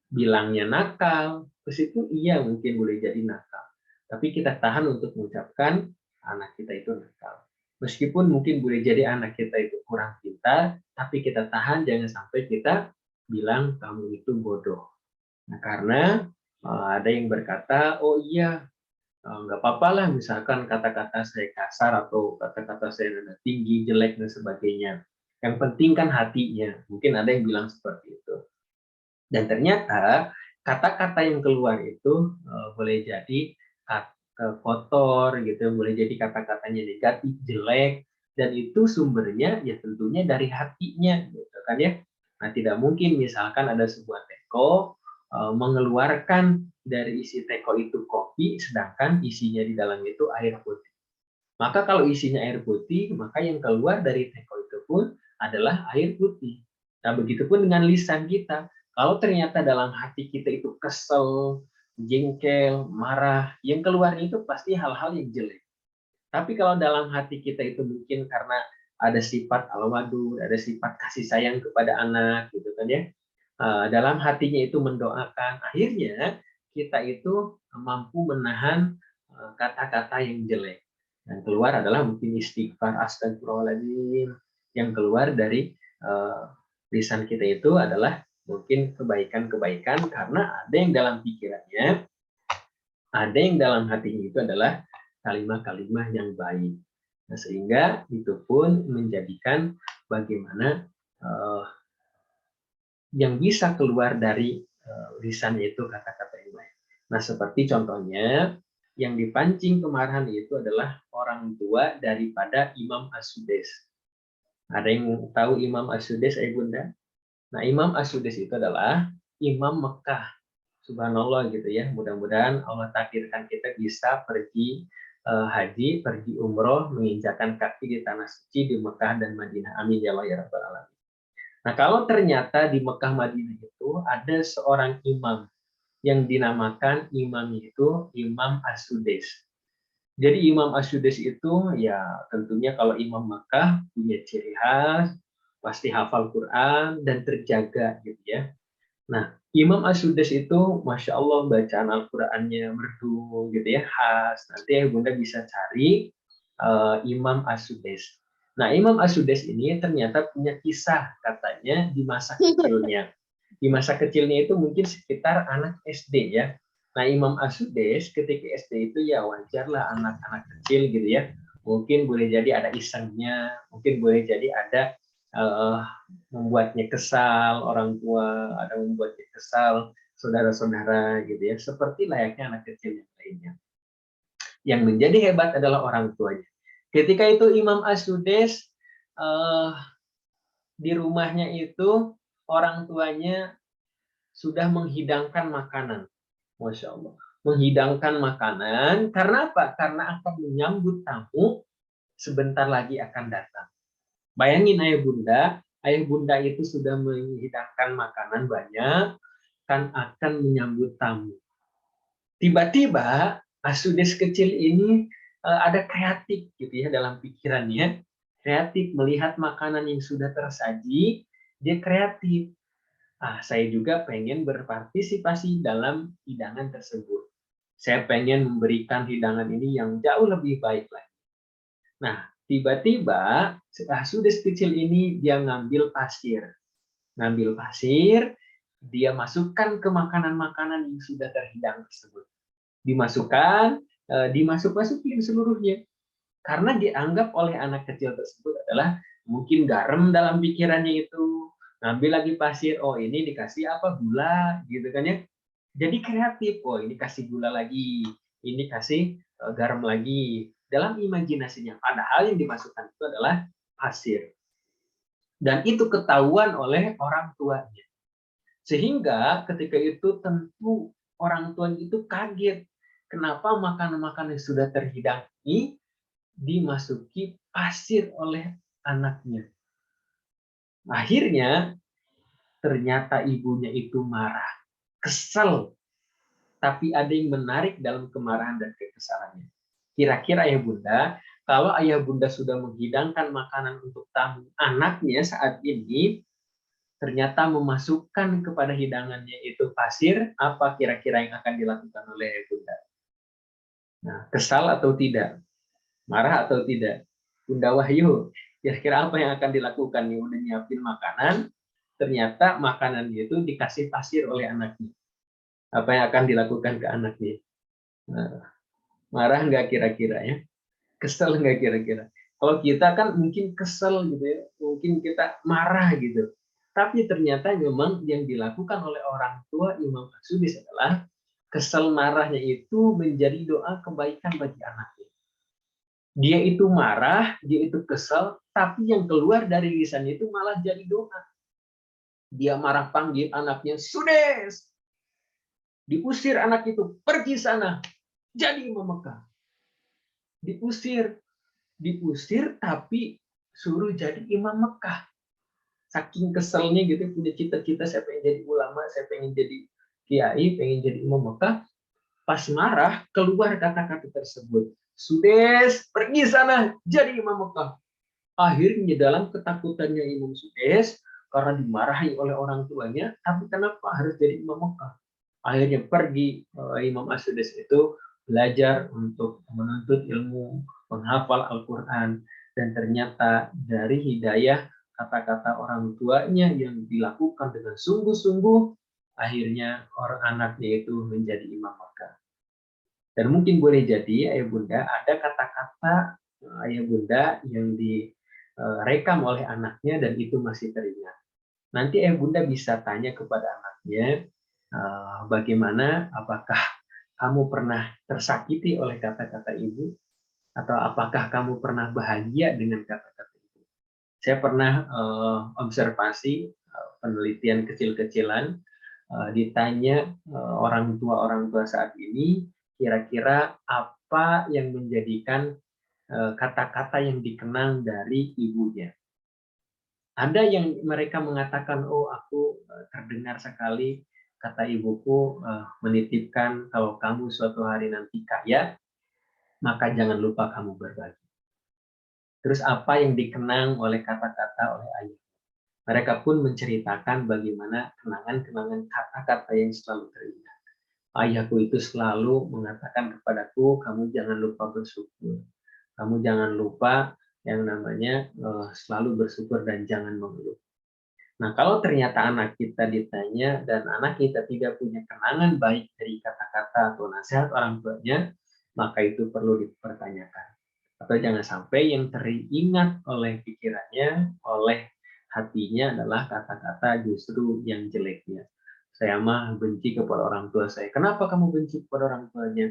bilangnya nakal, terus itu iya mungkin boleh jadi nakal. Tapi kita tahan untuk mengucapkan anak kita itu nakal. Meskipun mungkin boleh jadi anak kita itu kurang pintar, tapi kita tahan jangan sampai kita bilang kamu itu bodoh. Nah, karena ada yang berkata, oh iya, nggak apa-apa lah misalkan kata-kata saya kasar atau kata-kata saya nada tinggi, jelek, dan sebagainya. Yang penting kan hatinya. Mungkin ada yang bilang seperti itu. Dan ternyata kata-kata yang keluar itu boleh jadi kotor gitu, boleh jadi kata-katanya negatif, jelek, dan itu sumbernya ya tentunya dari hatinya gitu kan ya. Nah, tidak mungkin misalkan ada sebuah teko mengeluarkan dari isi teko itu kopi, sedangkan isinya di dalam itu air putih. Maka kalau isinya air putih, maka yang keluar dari teko itu pun adalah air putih. Nah, begitupun dengan lisan kita. Kalau ternyata dalam hati kita itu kesel, jengkel, marah, yang keluar itu pasti hal-hal yang jelek. Tapi kalau dalam hati kita itu mungkin karena ada sifat al-wadud, ada sifat kasih sayang kepada anak, gitu kan ya. Dalam hatinya itu mendoakan, akhirnya kita itu mampu menahan kata-kata yang jelek. Yang keluar adalah mungkin istighfar, astagfirullahaladzim. Yang keluar dari lisan kita itu adalah mungkin kebaikan-kebaikan karena ada yang dalam pikirannya, ada yang dalam hatinya itu adalah kalimat-kalimat yang baik. Nah, sehingga itu pun menjadikan bagaimana yang bisa keluar dari lisan itu kata-kata yang baik. Nah, seperti contohnya yang dipancing kemarahan itu adalah orang tua daripada Imam As-Sudais. Ada yang tahu Imam As-Sudais, Bunda? Nah, Imam As-Sudais itu adalah Imam Mekah. Subhanallah gitu ya. Mudah-mudahan Allah takdirkan kita bisa pergi haji, pergi umroh, menginjakan kaki di tanah suci di Mekah dan Madinah. Amin ya Allah ya Rabbal Alamin. Nah, kalau ternyata di Mekah Madinah itu ada seorang imam yang dinamakan imam itu Imam As-Sudais. Jadi Imam As-Sudais itu ya tentunya kalau Imam Mekah punya ciri khas, pasti hafal Quran dan terjaga gitu ya. Nah, Imam As-Sudais itu Masya Allah bacaan Al-Qurannya merdu gitu ya, khas. Nanti ya Bunda bisa cari Imam As-Sudais. Nah, Imam As-Sudais ini ternyata punya kisah katanya di masa kecilnya. Di masa kecilnya itu mungkin sekitar anak SD ya. Nah, Imam As-Sudais ketika SD itu ya wajarlah anak-anak kecil gitu ya. Mungkin boleh jadi ada isengnya, mungkin boleh jadi ada membuatnya kesal orang tua, ada membuatnya kesal saudara-saudara gitu ya. Seperti layaknya anak kecil yang lainnya. Yang menjadi hebat adalah orang tuanya. Ketika itu Imam As-Sudais di rumahnya itu orang tuanya sudah menghidangkan makanan. Masya Allah. Menghidangkan makanan, karena apa? Karena akan menyambut tamu sebentar lagi akan datang. Bayangin ayah bunda itu sudah menghidangkan makanan banyak, kan akan menyambut tamu. Tiba-tiba As-Sudais kecil ini ada kreatif gitu ya dalam pikirannya, kreatif melihat makanan yang sudah tersaji, dia kreatif. Saya juga pengen berpartisipasi dalam hidangan tersebut. Saya pengen memberikan hidangan ini yang jauh lebih baik lagi. Nah, tiba-tiba As-Sudais kecil ini dia ngambil pasir. Ngambil pasir, dia masukkan ke makanan-makanan yang sudah terhidang tersebut. Dimasukkan, dimasuk-masukin seluruhnya. Karena dianggap oleh anak kecil tersebut adalah mungkin garam dalam pikirannya itu. Ngambil lagi pasir, oh ini dikasih apa? Gula, gitu kan ya. Jadi kreatif, oh ini kasih gula lagi, ini kasih garam lagi. Dalam imajinasinya, padahal yang dimasukkan itu adalah pasir. Dan itu ketahuan oleh orang tuanya. Sehingga ketika itu tentu orang tuanya itu kaget. Kenapa makanan-makanan yang sudah terhidang ini dimasuki pasir oleh anaknya. Akhirnya ternyata ibunya itu marah, kesel, tapi ada yang menarik dalam kemarahan dan kekesalannya. Kira-kira ayah bunda, kalau ayah bunda sudah menghidangkan makanan untuk tamu anaknya saat ini, ternyata memasukkan kepada hidangannya itu pasir, apa kira-kira yang akan dilakukan oleh ayah bunda? Nah, kesal atau tidak? Marah atau tidak? Bunda Wahyu, kira-kira apa yang akan dilakukan nih? Udah nyiapin makanan, ternyata makanan itu dikasih pasir oleh anaknya. Apa yang akan dilakukan ke anaknya? Nah, marah nggak kira-kira ya? Kesel nggak kira-kira? Kalau kita kan mungkin kesel gitu ya, mungkin kita marah gitu. Tapi ternyata memang yang dilakukan oleh orang tua Imam As-Sudais adalah kesel marahnya itu menjadi doa kebaikan bagi anaknya. Dia itu marah, dia itu kesel, tapi yang keluar dari lisannya itu malah jadi doa. Dia marah panggil anaknya, Sudes! Diusir anak itu, pergi sana, jadi Imam Mekah. Diusir tapi suruh jadi Imam Mekah. Saking keselnya gitu, punya cita-cita saya pengen jadi ulama, saya pengen jadi kiai, pengen jadi Imam Mekah. Pas marah, keluar kata-kata tersebut. Sudes, pergi sana, jadi Imam Mekah. Akhirnya dalam ketakutannya Imam Sudes, karena dimarahi oleh orang tuanya, tapi kenapa harus jadi Imam Mekah? Akhirnya pergi Imam As-Sudais itu belajar untuk menuntut ilmu, menghafal Al-Quran, dan ternyata dari hidayah kata-kata orang tuanya yang dilakukan dengan sungguh-sungguh, akhirnya orang anaknya itu menjadi Imam Mekah. Dan mungkin boleh jadi ayah bunda ada kata-kata ayah bunda yang direkam oleh anaknya dan itu masih teringat. Nanti ayah bunda bisa tanya kepada anaknya, bagaimana, apakah kamu pernah tersakiti oleh kata-kata ibu? Atau apakah kamu pernah bahagia dengan kata-kata ibu? Saya pernah observasi penelitian kecil-kecilan, ditanya orang tua saat ini, kira-kira apa yang menjadikan kata-kata yang dikenang dari ibunya. Ada yang mereka mengatakan, oh aku terdengar sekali kata ibuku menitipkan kalau kamu suatu hari nanti kaya, maka jangan lupa kamu berbagi. Terus apa yang dikenang oleh kata-kata oleh ayah? Mereka pun menceritakan bagaimana kenangan-kenangan kata-kata yang selalu teringat. Ayahku itu selalu mengatakan kepadaku, kamu jangan lupa bersyukur. Kamu jangan lupa yang namanya selalu bersyukur dan jangan mengeluh. Nah, kalau ternyata anak kita ditanya dan anak kita tidak punya kenangan baik dari kata-kata atau nasihat orang tuanya, maka itu perlu dipertanyakan. Atau jangan sampai yang teringat oleh pikirannya, oleh hatinya adalah kata-kata justru yang jeleknya. Saya mah benci kepada orang tua saya. Kenapa kamu benci kepada orang tuanya?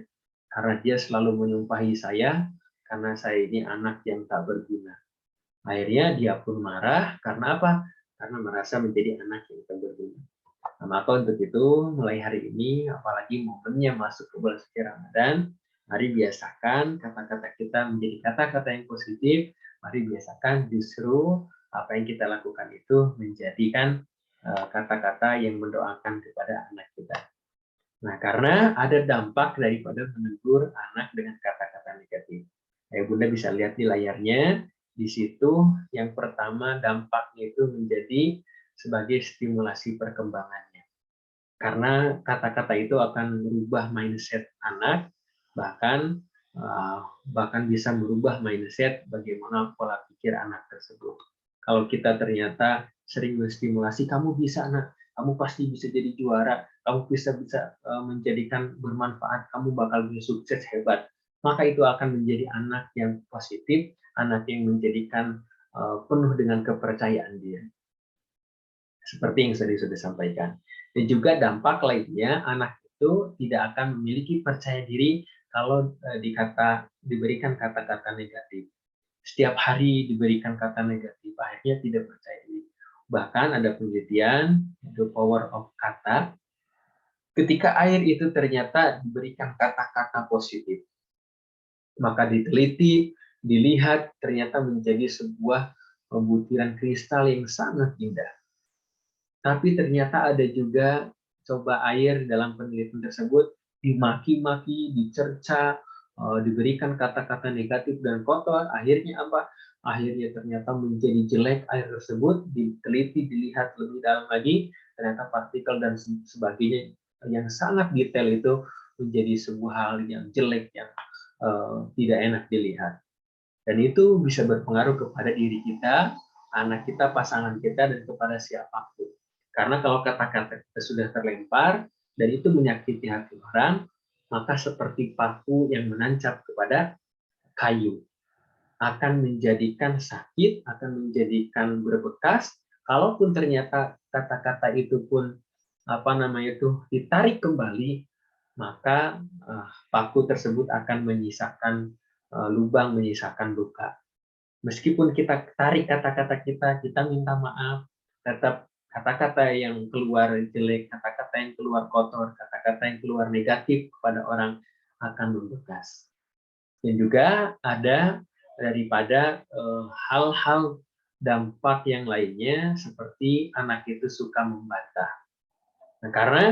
Karena dia selalu menyumpahi saya, karena saya ini anak yang tak berguna. Akhirnya dia pun marah, karena apa? Karena merasa menjadi anak yang tak berguna. Nah, maka untuk itu, mulai hari ini, apalagi momennya masuk ke bulan suci Ramadan, mari biasakan kata-kata kita menjadi kata-kata yang positif. Mari biasakan justru apa yang kita lakukan itu menjadikan kata-kata yang mendoakan kepada anak kita. Nah, karena ada dampak daripada menegur anak dengan kata-kata negatif. Bunda bisa lihat di layarnya, di situ yang pertama dampaknya itu menjadi sebagai stimulasi perkembangannya. Karena kata-kata itu akan merubah mindset anak, bahkan bisa merubah mindset bagaimana pola pikir anak tersebut. Kalau kita ternyata sering menstimulasi, kamu bisa anak, kamu pasti bisa jadi juara, kamu bisa menjadikan bermanfaat, kamu bakal bisa sukses hebat, maka itu akan menjadi anak yang positif, anak yang menjadikan penuh dengan kepercayaan dia. Seperti yang sudah sampaikan. Dan juga dampak lainnya, anak itu tidak akan memiliki percaya diri kalau diberikan kata-kata negatif. Setiap hari diberikan kata negatif, akhirnya tidak percaya diri. Bahkan ada penelitian, the power of kata, ketika air itu ternyata diberikan kata-kata positif. Maka diteliti dilihat ternyata menjadi sebuah butiran kristal yang sangat indah. Tapi ternyata ada juga coba air dalam penelitian tersebut dimaki-maki, dicerca, diberikan kata-kata negatif dan kotor. Akhirnya apa? Akhirnya ternyata menjadi jelek air tersebut, diteliti, dilihat lebih dalam lagi, ternyata partikel dan sebagainya yang sangat detail itu menjadi sebuah hal yang jelek, yang tidak enak dilihat. Dan itu bisa berpengaruh kepada diri kita, anak kita, pasangan kita, dan kepada siapapun. Karena kalau kata-kata kita sudah terlempar, dan itu menyakiti hati orang, maka seperti paku yang menancap kepada kayu. Akan menjadikan sakit, akan menjadikan berbekas, kalaupun ternyata kata-kata itu pun ditarik kembali, maka paku tersebut akan menyisakan lubang, menyisakan luka. Meskipun kita tarik kata-kata kita minta maaf, tetap kata-kata yang keluar jelek, kata-kata yang keluar kotor, kata-kata yang keluar negatif kepada orang akan membekas. Dan juga ada daripada hal-hal dampak yang lainnya, seperti anak itu suka membantah. Nah, karena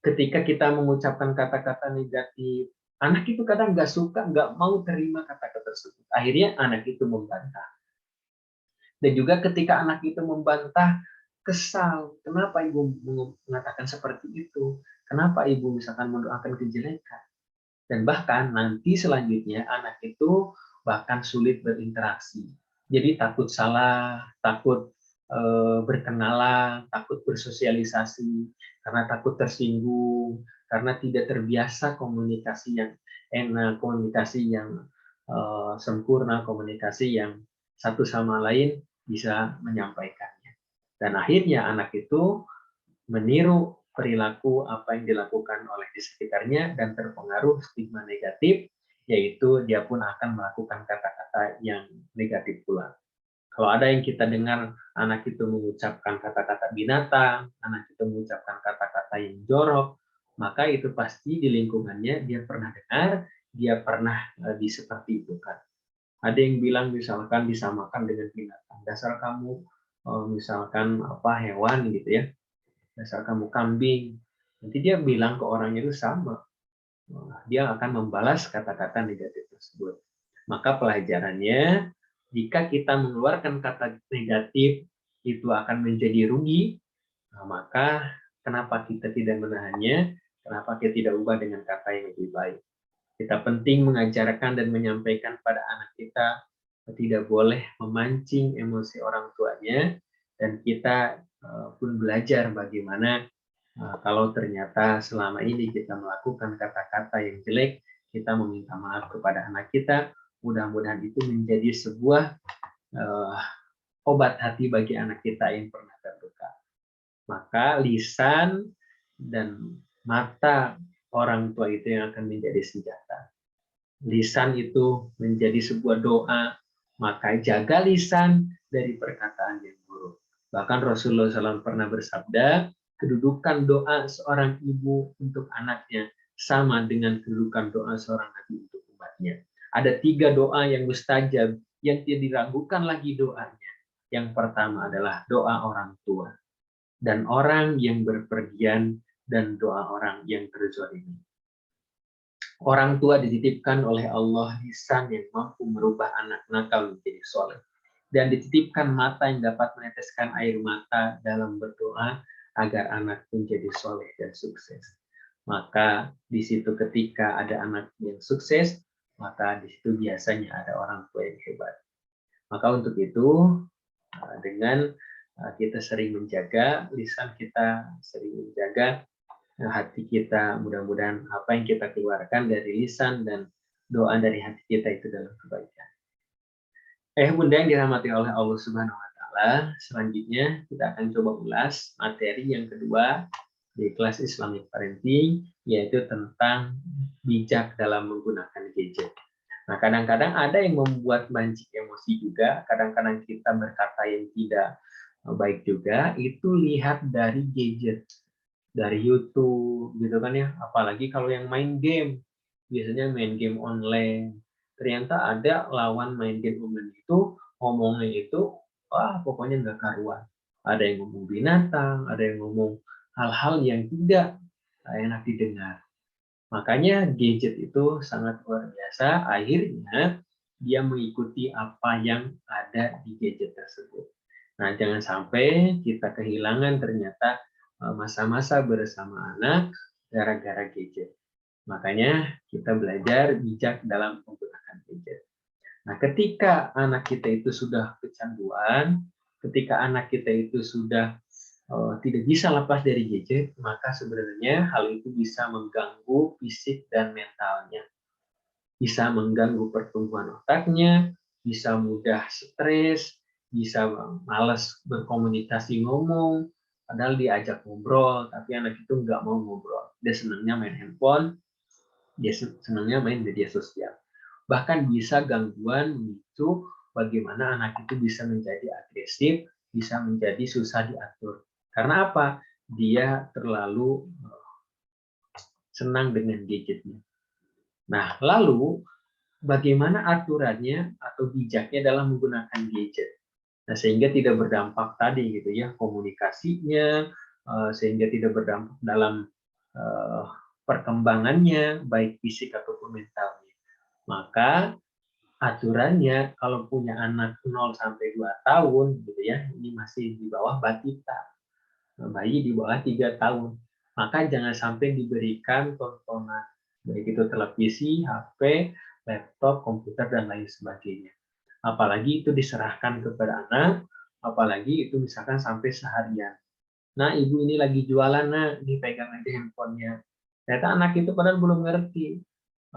ketika kita mengucapkan kata-kata negatif, anak itu kadang nggak suka, nggak mau terima kata-kata tersebut. Akhirnya anak itu membantah. Dan juga ketika anak itu membantah, kesal. Kenapa ibu mengatakan seperti itu? Kenapa ibu misalkan mendoakan kejelekan? Dan bahkan nanti selanjutnya anak itu bahkan sulit berinteraksi. Jadi takut salah, takut berkenalan, takut bersosialisasi, karena takut tersinggung, karena tidak terbiasa komunikasi yang enak, komunikasi yang sempurna, komunikasi yang satu sama lain bisa menyampaikannya. Dan akhirnya anak itu meniru perilaku apa yang dilakukan oleh di sekitarnya dan terpengaruh stigma negatif, yaitu dia pun akan melakukan kata-kata yang negatif pula. Kalau ada yang kita dengar anak itu mengucapkan kata-kata binatang, anak itu mengucapkan kata-kata yang jorok, maka itu pasti di lingkungannya dia pernah dengar, dia pernah seperti itu kan. Ada yang bilang misalkan disamakan dengan binatang, dasar kamu misalkan hewan gitu ya, dasar kamu kambing. Nanti dia bilang ke orang itu sama, dia akan membalas kata-kata negatif tersebut. Maka pelajarannya, jika kita mengeluarkan kata negatif itu akan menjadi rugi, maka kenapa kita tidak menahannya? Kenapa kita tidak ubah dengan kata yang lebih baik? Kita penting mengajarkan dan menyampaikan pada anak kita tidak boleh memancing emosi orang tuanya, dan kita pun belajar bagaimana kalau ternyata selama ini kita melakukan kata-kata yang jelek, kita meminta maaf kepada anak kita. Mudah-mudahan itu menjadi sebuah obat hati bagi anak kita yang pernah terluka. Maka lisan dan mata orang tua itu yang akan menjadi senjata. Lisan itu menjadi sebuah doa, maka jaga lisan dari perkataan yang buruk. Bahkan Rasulullah SAW pernah bersabda, kedudukan doa seorang ibu untuk anaknya sama dengan kedudukan doa seorang nabi untuk umatnya. Ada 3 doa yang mustajab, yang tidak diragukan lagi doanya. Yang pertama adalah doa orang tua, dan orang yang berpergian, dan doa orang yang terzalimi. Orang tua dititipkan oleh Allah lisan yang mampu merubah anak nakal menjadi soleh, dan dititipkan mata yang dapat meneteskan air mata dalam berdoa agar anak menjadi soleh dan sukses. Maka di situ ketika ada anak yang sukses, maka di situ biasanya ada orang tua yang hebat. Maka untuk itu, dengan kita sering menjaga lisan kita, sering menjaga hati kita, mudah-mudahan apa yang kita keluarkan dari lisan dan doa dari hati kita itu dalam kebaikan. Bunda yang dirahmati oleh Allah Subhanahu wa Ta'ala, selanjutnya kita akan coba ulas materi yang kedua di kelas Islamic Parenting, yaitu tentang bijak dalam menggunakan gadget. Nah, kadang-kadang ada yang membuat mancing emosi juga, kadang-kadang kita berkata yang tidak baik juga, itu lihat dari gadget, dari YouTube gitu kan ya, apalagi kalau yang main game, biasanya main game online, ternyata ada lawan main game online itu ngomongnya itu wah pokoknya nggak karuan. Ada yang ngomong binatang, ada yang ngomong hal-hal yang tidak enak didengar. Makanya gadget itu sangat luar biasa. Akhirnya dia mengikuti apa yang ada di gadget tersebut. Nah, jangan sampai kita kehilangan ternyata masa-masa bersama anak gara-gara gadget. Makanya kita belajar bijak dalam menggunakan gadget. Nah, ketika anak kita itu sudah kecanduan, ketika anak kita itu sudah tidak bisa lepas dari gadget, maka sebenarnya hal itu bisa mengganggu fisik dan mentalnya. Bisa mengganggu pertumbuhan otaknya, bisa mudah stres, bisa malas berkomunikasi ngomong, padahal diajak ngobrol, tapi anak itu nggak mau ngobrol. Dia senangnya main handphone, dia senangnya main media sosial. Bahkan bisa gangguan memicu bagaimana anak itu bisa menjadi agresif, bisa menjadi susah diatur. Karena apa? Dia terlalu senang dengan gadgetnya. Nah, lalu bagaimana aturannya atau bijaknya dalam menggunakan gadget? Nah, sehingga tidak berdampak tadi gitu ya, komunikasinya, sehingga tidak berdampak dalam perkembangannya, baik fisik ataupun mentalnya. Maka aturannya kalau punya anak 0 sampai 2 tahun gitu ya, ini masih di bawah batita. Bayi di bawah 3 tahun. Maka jangan sampai diberikan tontonan, baik itu televisi, HP, laptop, komputer, dan lain sebagainya. Apalagi itu diserahkan kepada anak, apalagi itu misalkan sampai seharian. Nah, ibu ini lagi jualan, nah, dipegang aja handphonenya. Ternyata anak itu padahal belum ngerti,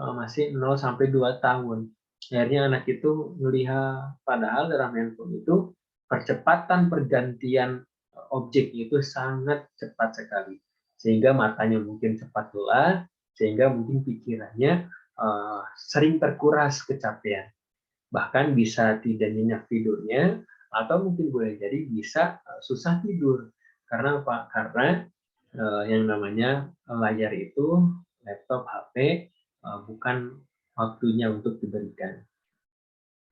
masih 0 sampai 2 tahun. Akhirnya anak itu melihat, padahal dalam handphone itu percepatan pergantian objek itu sangat cepat sekali, sehingga matanya mungkin cepat lelah, sehingga mungkin pikirannya sering terkuras kecapean, bahkan bisa tidak nyenyak tidurnya, atau mungkin boleh jadi bisa susah tidur. Karena apa? Karena yang namanya layar itu, laptop, HP, bukan waktunya untuk diberikan.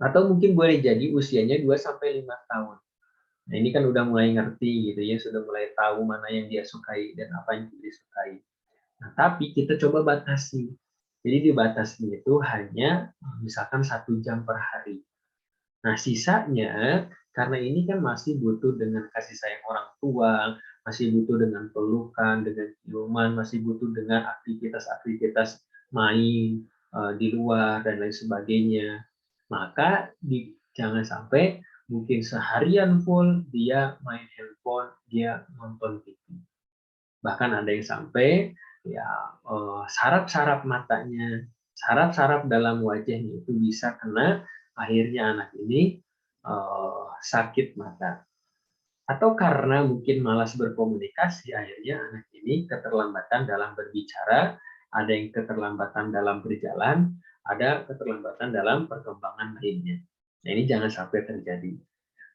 Atau mungkin boleh jadi usianya 2 sampai 5 tahun. Nah, ini kan udah mulai ngerti gitu ya, sudah mulai tahu mana yang dia sukai dan apa yang tidak disukai. Nah, tapi kita coba batasi. Jadi dibatasi itu hanya misalkan 1 jam per hari. Nah, sisanya karena ini kan masih butuh dengan kasih sayang orang tua, masih butuh dengan pelukan, dengan ciuman, masih butuh dengan aktivitas-aktivitas main di luar dan lain sebagainya. Maka jangan sampai mungkin seharian full dia main handphone, dia nonton TV. Bahkan ada yang sampai ya saraf-saraf matanya, saraf-saraf dalam wajahnya itu bisa kena, akhirnya anak ini sakit mata. Atau karena mungkin malas berkomunikasi, akhirnya anak ini keterlambatan dalam berbicara, ada yang keterlambatan dalam berjalan, ada keterlambatan dalam perkembangan lainnya. Nah, ini jangan sampai terjadi.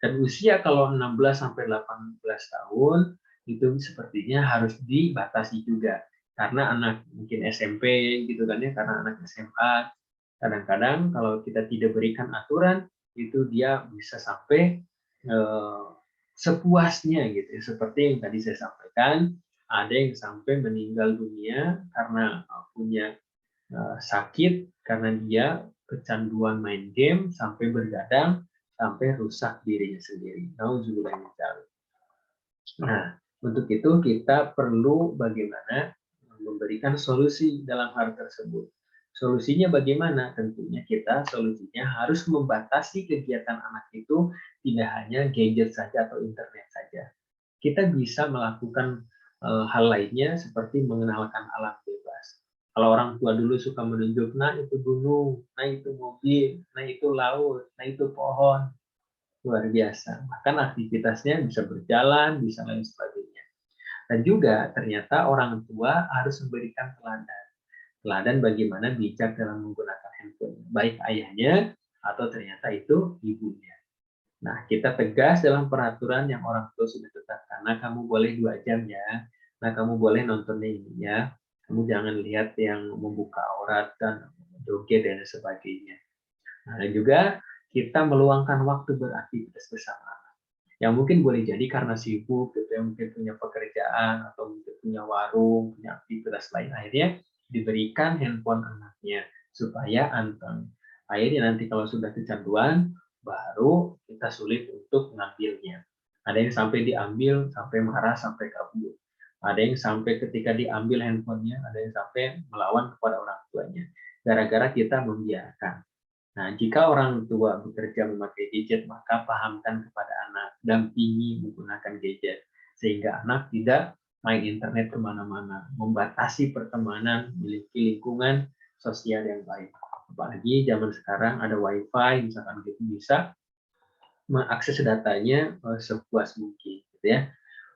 Dan usia kalau 16 sampai 18 tahun itu sepertinya harus dibatasi juga. Karena anak mungkin SMP gitu kan ya, karena anak SMA kadang-kadang kalau kita tidak berikan aturan itu dia bisa sampai sepuasnya gitu ya. Seperti yang tadi saya sampaikan, ada yang sampai meninggal dunia karena punya sakit karena dia kecanduan main game sampai bergadang, sampai rusak dirinya sendiri. Nauzubillah min dzalik. Nah, untuk itu kita perlu bagaimana memberikan solusi dalam hal tersebut. Solusinya bagaimana? Tentunya kita solusinya harus membatasi kegiatan anak itu tidak hanya gadget saja atau internet saja. Kita bisa melakukan hal lainnya seperti mengenalkan alam bebas. Kalau orang tua dulu suka menunjuk, nah itu gunung, nah itu mobil, nah itu laut, nah itu pohon. Luar biasa. Bahkan aktivitasnya bisa berjalan, bisa lain sebagainya. Dan juga ternyata orang tua harus memberikan teladan. Teladan bagaimana bijak dalam menggunakan handphone. Baik ayahnya atau ternyata itu ibunya. Nah, kita tegas dalam peraturan yang orang tua sudah tetapkan. Nah, kamu boleh 2 jam ya. Nah, kamu boleh nonton ini ya. Kamu jangan lihat yang membuka aurat dan joget dan sebagainya. Nah, dan juga kita meluangkan waktu beraktivitas bersama anak. Yang mungkin boleh jadi karena sibuk, gitu ya, mungkin punya pekerjaan atau mungkin punya warung, punya aktivitas lain, akhirnya diberikan handphone anaknya supaya anteng. Akhirnya nanti kalau sudah kecanduan, baru kita sulit untuk mengambilnya. Ada yang sampai diambil, sampai marah, sampai kabur. Ada yang sampai ketika diambil handphonenya, ada yang sampai melawan kepada orang tuanya. Gara-gara kita membiarkan. Nah, jika orang tua bekerja memakai gadget, maka pahamkan kepada anak, dampingi menggunakan gadget, sehingga anak tidak main internet kemana-mana, membatasi pertemanan, memiliki lingkungan sosial yang baik. Apalagi zaman sekarang ada wifi, misalkan gitu bisa mengakses datanya sepuas mungkin, gitu ya.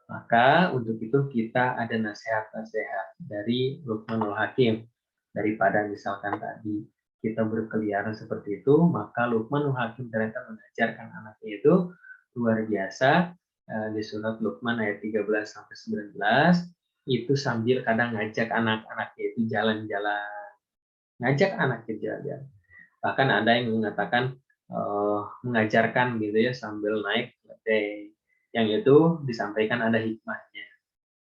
Maka untuk itu kita ada nasihat-nasihat dari Luqmanul Hakim. Daripada misalkan tadi kita berkeliaran seperti itu, maka Luqmanul Hakim ternyata mengajarkan anaknya itu luar biasa. Di surat Luqman ayat 13-19 itu sambil kadang ngajak anak-anaknya itu jalan-jalan, ngajak anaknya jalan-jalan. Bahkan ada yang mengatakan mengajarkan gitu ya sambil naik keledai. Yang itu disampaikan ada hikmahnya.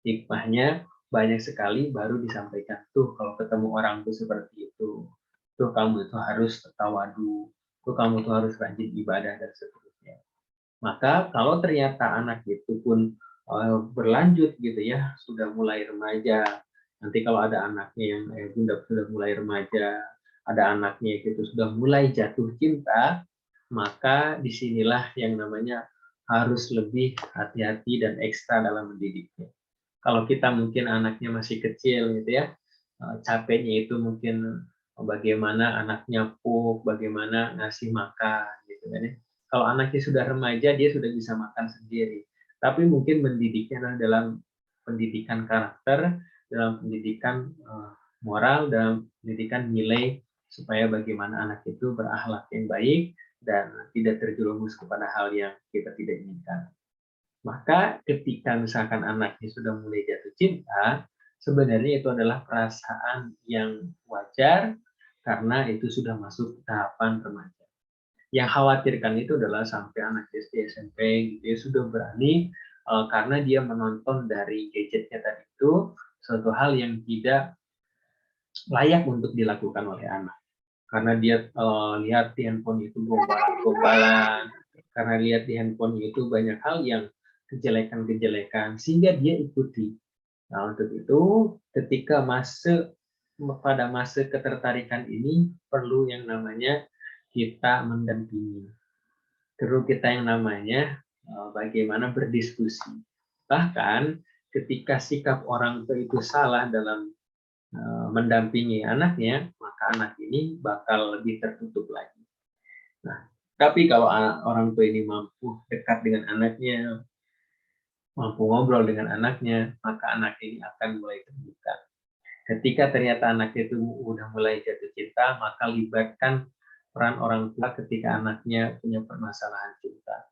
Hikmahnya banyak sekali baru disampaikan. Tuh kalau ketemu orang tuh seperti itu. Tuh kamu itu harus tawadu. Tuh kamu tuh harus rajin ibadah dan seterusnya. Maka kalau ternyata anak itu pun berlanjut gitu ya, sudah mulai remaja. Nanti kalau ada anaknya yang bunda sudah mulai remaja, ada anaknya itu sudah mulai jatuh cinta, maka disinilah yang namanya harus lebih hati-hati dan ekstra dalam mendidiknya. Kalau kita mungkin anaknya masih kecil gitu ya, capeknya itu mungkin bagaimana anaknya pup, bagaimana ngasih makan gitu kan ya. Kalau anaknya sudah remaja dia sudah bisa makan sendiri. Tapi mungkin mendidiknya adalah dalam pendidikan karakter, dalam pendidikan moral, dalam pendidikan nilai supaya bagaimana anak itu berakhlak yang baik dan tidak terjerumus kepada hal yang kita tidak inginkan. Maka ketika misalkan anaknya sudah mulai jatuh cinta, sebenarnya itu adalah perasaan yang wajar karena itu sudah masuk tahapan remaja. Yang khawatirkan itu adalah sampai anak SD, SMP dia sudah berani karena dia menonton dari gadgetnya tadi itu suatu hal yang tidak layak untuk dilakukan oleh anak. Karena dia lihat di handphone itu gombalan, karena lihat di handphone itu banyak hal yang kejelekan-kejelekan sehingga dia ikuti. Nah, untuk itu ketika pada masa ketertarikan ini perlu yang namanya kita mendampingi. Perlu kita yang namanya bagaimana berdiskusi. Bahkan ketika sikap orang tua itu salah dalam mendampingi anaknya, maka anak ini bakal lebih tertutup lagi. Nah, tapi kalau orang tua ini mampu dekat dengan anaknya, mampu ngobrol dengan anaknya, maka anak ini akan mulai terbuka. Ketika ternyata anak itu udah mulai jatuh cinta, maka libatkan peran orang tua ketika anaknya punya permasalahan cinta.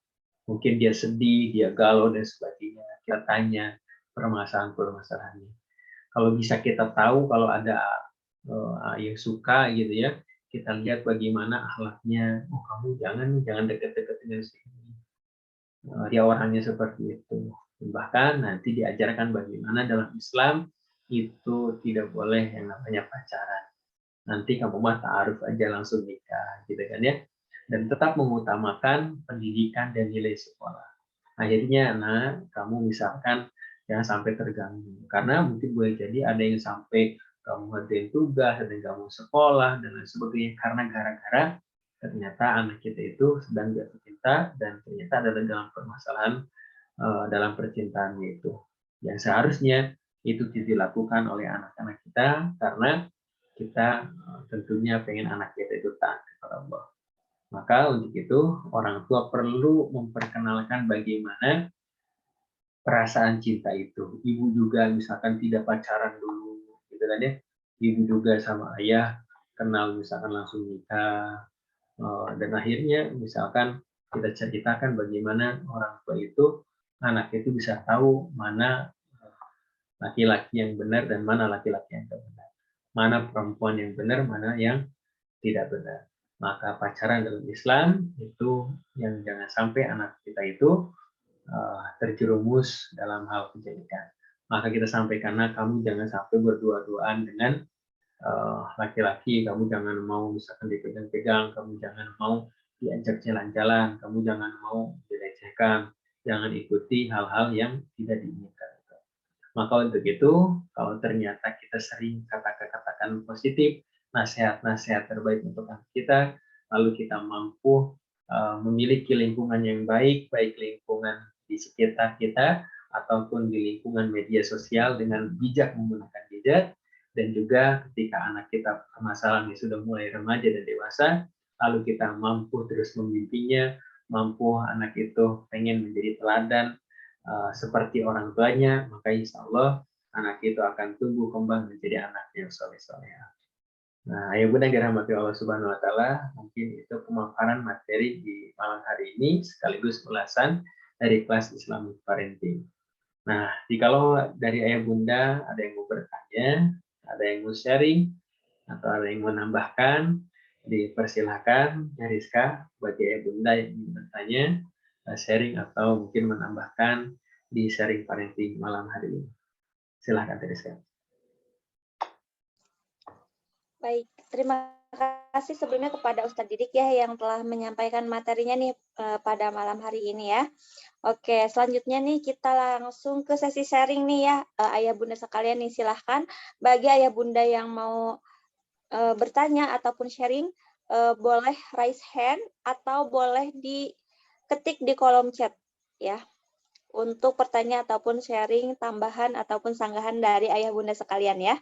Mungkin dia sedih, dia galau, dan sebagainya. Kita tanya permasalahan-permasalahannya. Kalau bisa kita tahu kalau ada yang suka gitu ya, kita lihat bagaimana akhlaknya. Oh kamu jangan deket-deket dengan sini. Dia orangnya seperti itu. Bahkan nanti diajarkan bagaimana dalam Islam itu tidak boleh yang namanya pacaran. Nanti kamu mah ta'aruf aja langsung nikah, gitu kan ya. Dan tetap mengutamakan pendidikan dan nilai sekolah. Akhirnya, kamu misalkan jangan sampai terganggu. Karena mungkin boleh jadi ada yang sampai kamu ngerjain tugas, ada yang kamu sekolah, dan lain sebagainya. Karena gara-gara ternyata anak kita itu sedang jatuh cinta, dan ternyata ada dalam permasalahan dalam percintaannya itu. Yang seharusnya itu tidak dilakukan oleh anak-anak kita, karena kita tentunya pengen anak kita itu taat kepada Allah. Maka untuk itu orang tua perlu memperkenalkan bagaimana perasaan cinta itu. Ibu juga misalkan tidak pacaran dulu, gitu kan ya. Ibu juga sama ayah kenal misalkan langsung nikah, dan akhirnya misalkan kita ceritakan bagaimana orang tua itu anak itu bisa tahu mana laki-laki yang benar dan mana laki-laki yang tidak benar, mana perempuan yang benar, mana yang tidak benar. Maka pacaran dalam Islam itu yang jangan sampai anak kita itu terjerumus dalam hal kejelekan. Maka kita sampaikan, kamu jangan sampai berdua-duaan dengan laki-laki, kamu jangan mau misalkan dipegang-pegang, kamu jangan mau diajak jalan-jalan, kamu jangan mau dilecehkan, jangan ikuti hal-hal yang tidak diinginkan. Maka untuk itu, kalau ternyata kita sering katakan positif, nasihat-nasihat terbaik untuk anak kita, lalu kita mampu memiliki lingkungan yang baik, baik lingkungan di sekitar kita, ataupun di lingkungan media sosial dengan bijak menggunakan gadget, dan juga ketika anak kita permasalahannya sudah mulai remaja dan dewasa, lalu kita mampu terus membimbingnya, mampu anak itu pengen menjadi teladan, seperti orang tuanya, maka insya Allah anak itu akan tumbuh kembang menjadi anak yang soleh-soleh. Nah, ayah bunda dirahmati Allah Subhanahu Wa Taala, mungkin itu pemaparan materi di malam hari ini sekaligus ulasan dari kelas Islamic Parenting. Nah, jikalau dari ayah bunda ada yang mau bertanya, ada yang mau sharing, atau ada yang mau menambahkan, dipersilahkan ya Rizka bagi ayah bunda yang ingin bertanya, sharing atau mungkin menambahkan di sharing parenting malam hari ini. Silahkan Rizka. Baik, terima kasih sebelumnya kepada Ustadz Didik ya yang telah menyampaikan materinya nih pada malam hari ini ya. Oke, selanjutnya nih kita langsung ke sesi sharing nih ya, ayah bunda sekalian nih silahkan bagi ayah bunda yang mau bertanya ataupun sharing boleh raise hand atau boleh diketik di kolom chat ya untuk pertanyaan ataupun sharing tambahan ataupun sanggahan dari ayah bunda sekalian ya.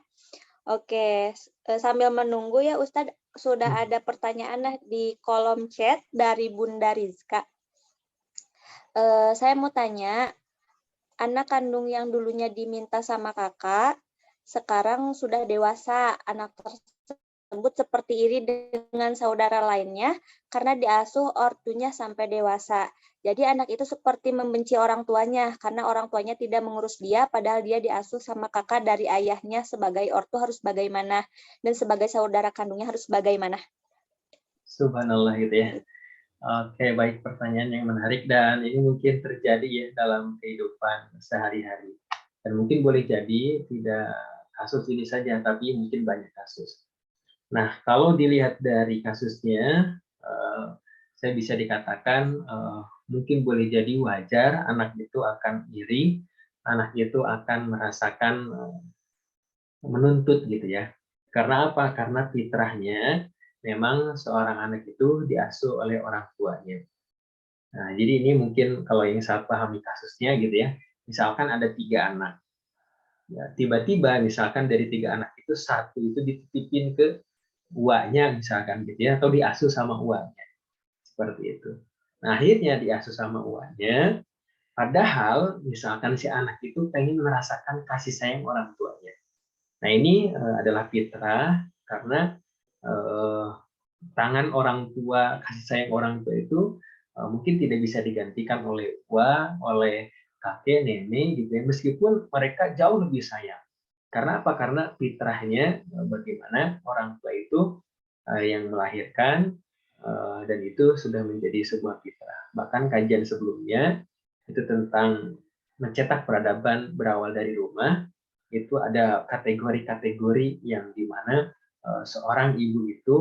Oke, sambil menunggu ya Ustadz, sudah ada pertanyaan di kolom chat dari Bunda Rizka. Saya mau tanya, anak kandung yang dulunya diminta sama kakak, sekarang sudah dewasa, anak tersebut seperti iri dengan saudara lainnya karena diasuh ortunya sampai dewasa. Jadi anak itu seperti membenci orang tuanya karena orang tuanya tidak mengurus dia padahal dia diasuh sama kakak dari ayahnya. Sebagai ortu harus bagaimana dan sebagai saudara kandungnya harus bagaimana? Subhanallah gitu ya. Oke, baik, pertanyaan yang menarik dan ini mungkin terjadi ya dalam kehidupan sehari-hari. Dan mungkin boleh jadi tidak kasus ini saja, tapi mungkin banyak kasus. Nah, kalau dilihat dari kasusnya, saya bisa dikatakan mungkin boleh jadi wajar anak itu akan iri, anak itu akan merasakan menuntut gitu ya. Karena apa? Karena fitrahnya memang seorang anak itu diasuh oleh orang tuanya. Nah, jadi ini mungkin kalau yang saya pahami kasusnya gitu ya, misalkan ada 3 anak. Ya, tiba-tiba misalkan dari 3 anak itu satu itu dititipin ke uaknya misalkan gitu ya, atau diasuh sama uaknya. Seperti itu. Nah, akhirnya diasuh sama uaknya, padahal misalkan si anak itu pengen merasakan kasih sayang orang tuanya. Nah, ini adalah fitrah karena tangan orang tua, kasih sayang orang tua itu mungkin tidak bisa digantikan oleh uang, oleh kakek, nenek gitu ya, meskipun mereka jauh lebih sayang. Karena apa? Karena fitrahnya bagaimana orang tua itu yang melahirkan dan itu sudah menjadi sebuah fitrah. Bahkan kajian sebelumnya itu tentang mencetak peradaban berawal dari rumah, itu ada kategori-kategori yang dimana seorang ibu itu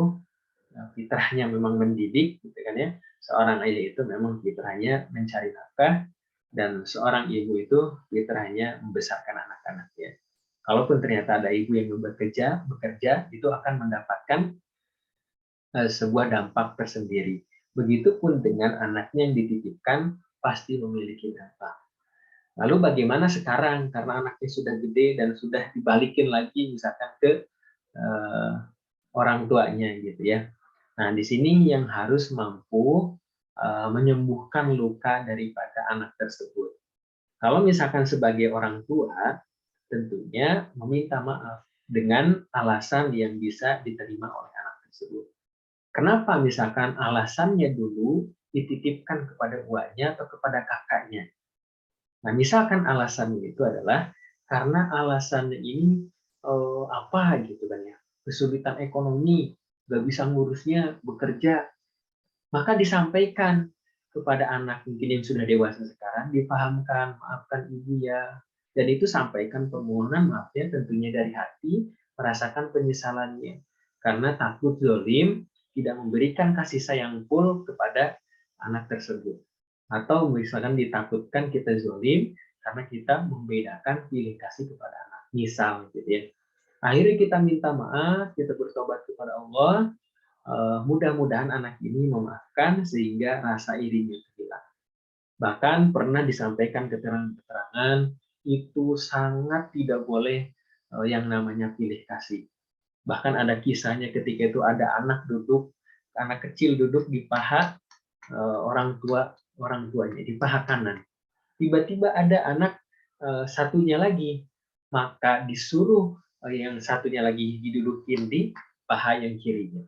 fitrahnya memang mendidik, gitu kan ya. Seorang ayah itu memang fitrahnya mencari nafkah, dan seorang ibu itu fitrahnya membesarkan anak-anaknya. Kalaupun ternyata ada ibu yang bekerja itu akan mendapatkan sebuah dampak tersendiri. Begitupun dengan anaknya yang dititipkan pasti memiliki dampak. Lalu bagaimana sekarang karena anaknya sudah gede dan sudah dibalikin lagi misalkan ke orang tuanya gitu ya. Nah, di sini yang harus mampu menyembuhkan luka daripada anak tersebut. Kalau misalkan sebagai orang tua, tentunya meminta maaf dengan alasan yang bisa diterima oleh anak tersebut. Kenapa misalkan alasannya dulu dititipkan kepada uaknya atau kepada kakaknya? Nah, misalkan alasannya itu adalah karena alasannya ini apa gitu kan ya, kesulitan ekonomi, nggak bisa ngurusnya, bekerja, maka disampaikan kepada anak mungkin yang sudah dewasa sekarang, dipahamkan, maafkan ibu ya, dan itu sampaikan permohonan maafnya tentunya dari hati, merasakan penyesalannya, karena takut zalim, tidak memberikan kasih sayang full kepada anak tersebut. Atau misalkan ditakutkan kita zalim karena kita membedakan pilih kasih kepada anak. Misal gitu ya. Akhirnya kita minta maaf, kita bertobat kepada Allah, mudah-mudahan anak ini memaafkan sehingga rasa irinya hilang. Bahkan pernah disampaikan keterangan-keterangan itu sangat tidak boleh yang namanya pilih kasih. Bahkan ada kisahnya ketika itu ada anak kecil duduk di paha orang tuanya, di paha kanan. Tiba-tiba ada anak satunya lagi, maka disuruh yang satunya lagi didudukin di paha yang kirinya.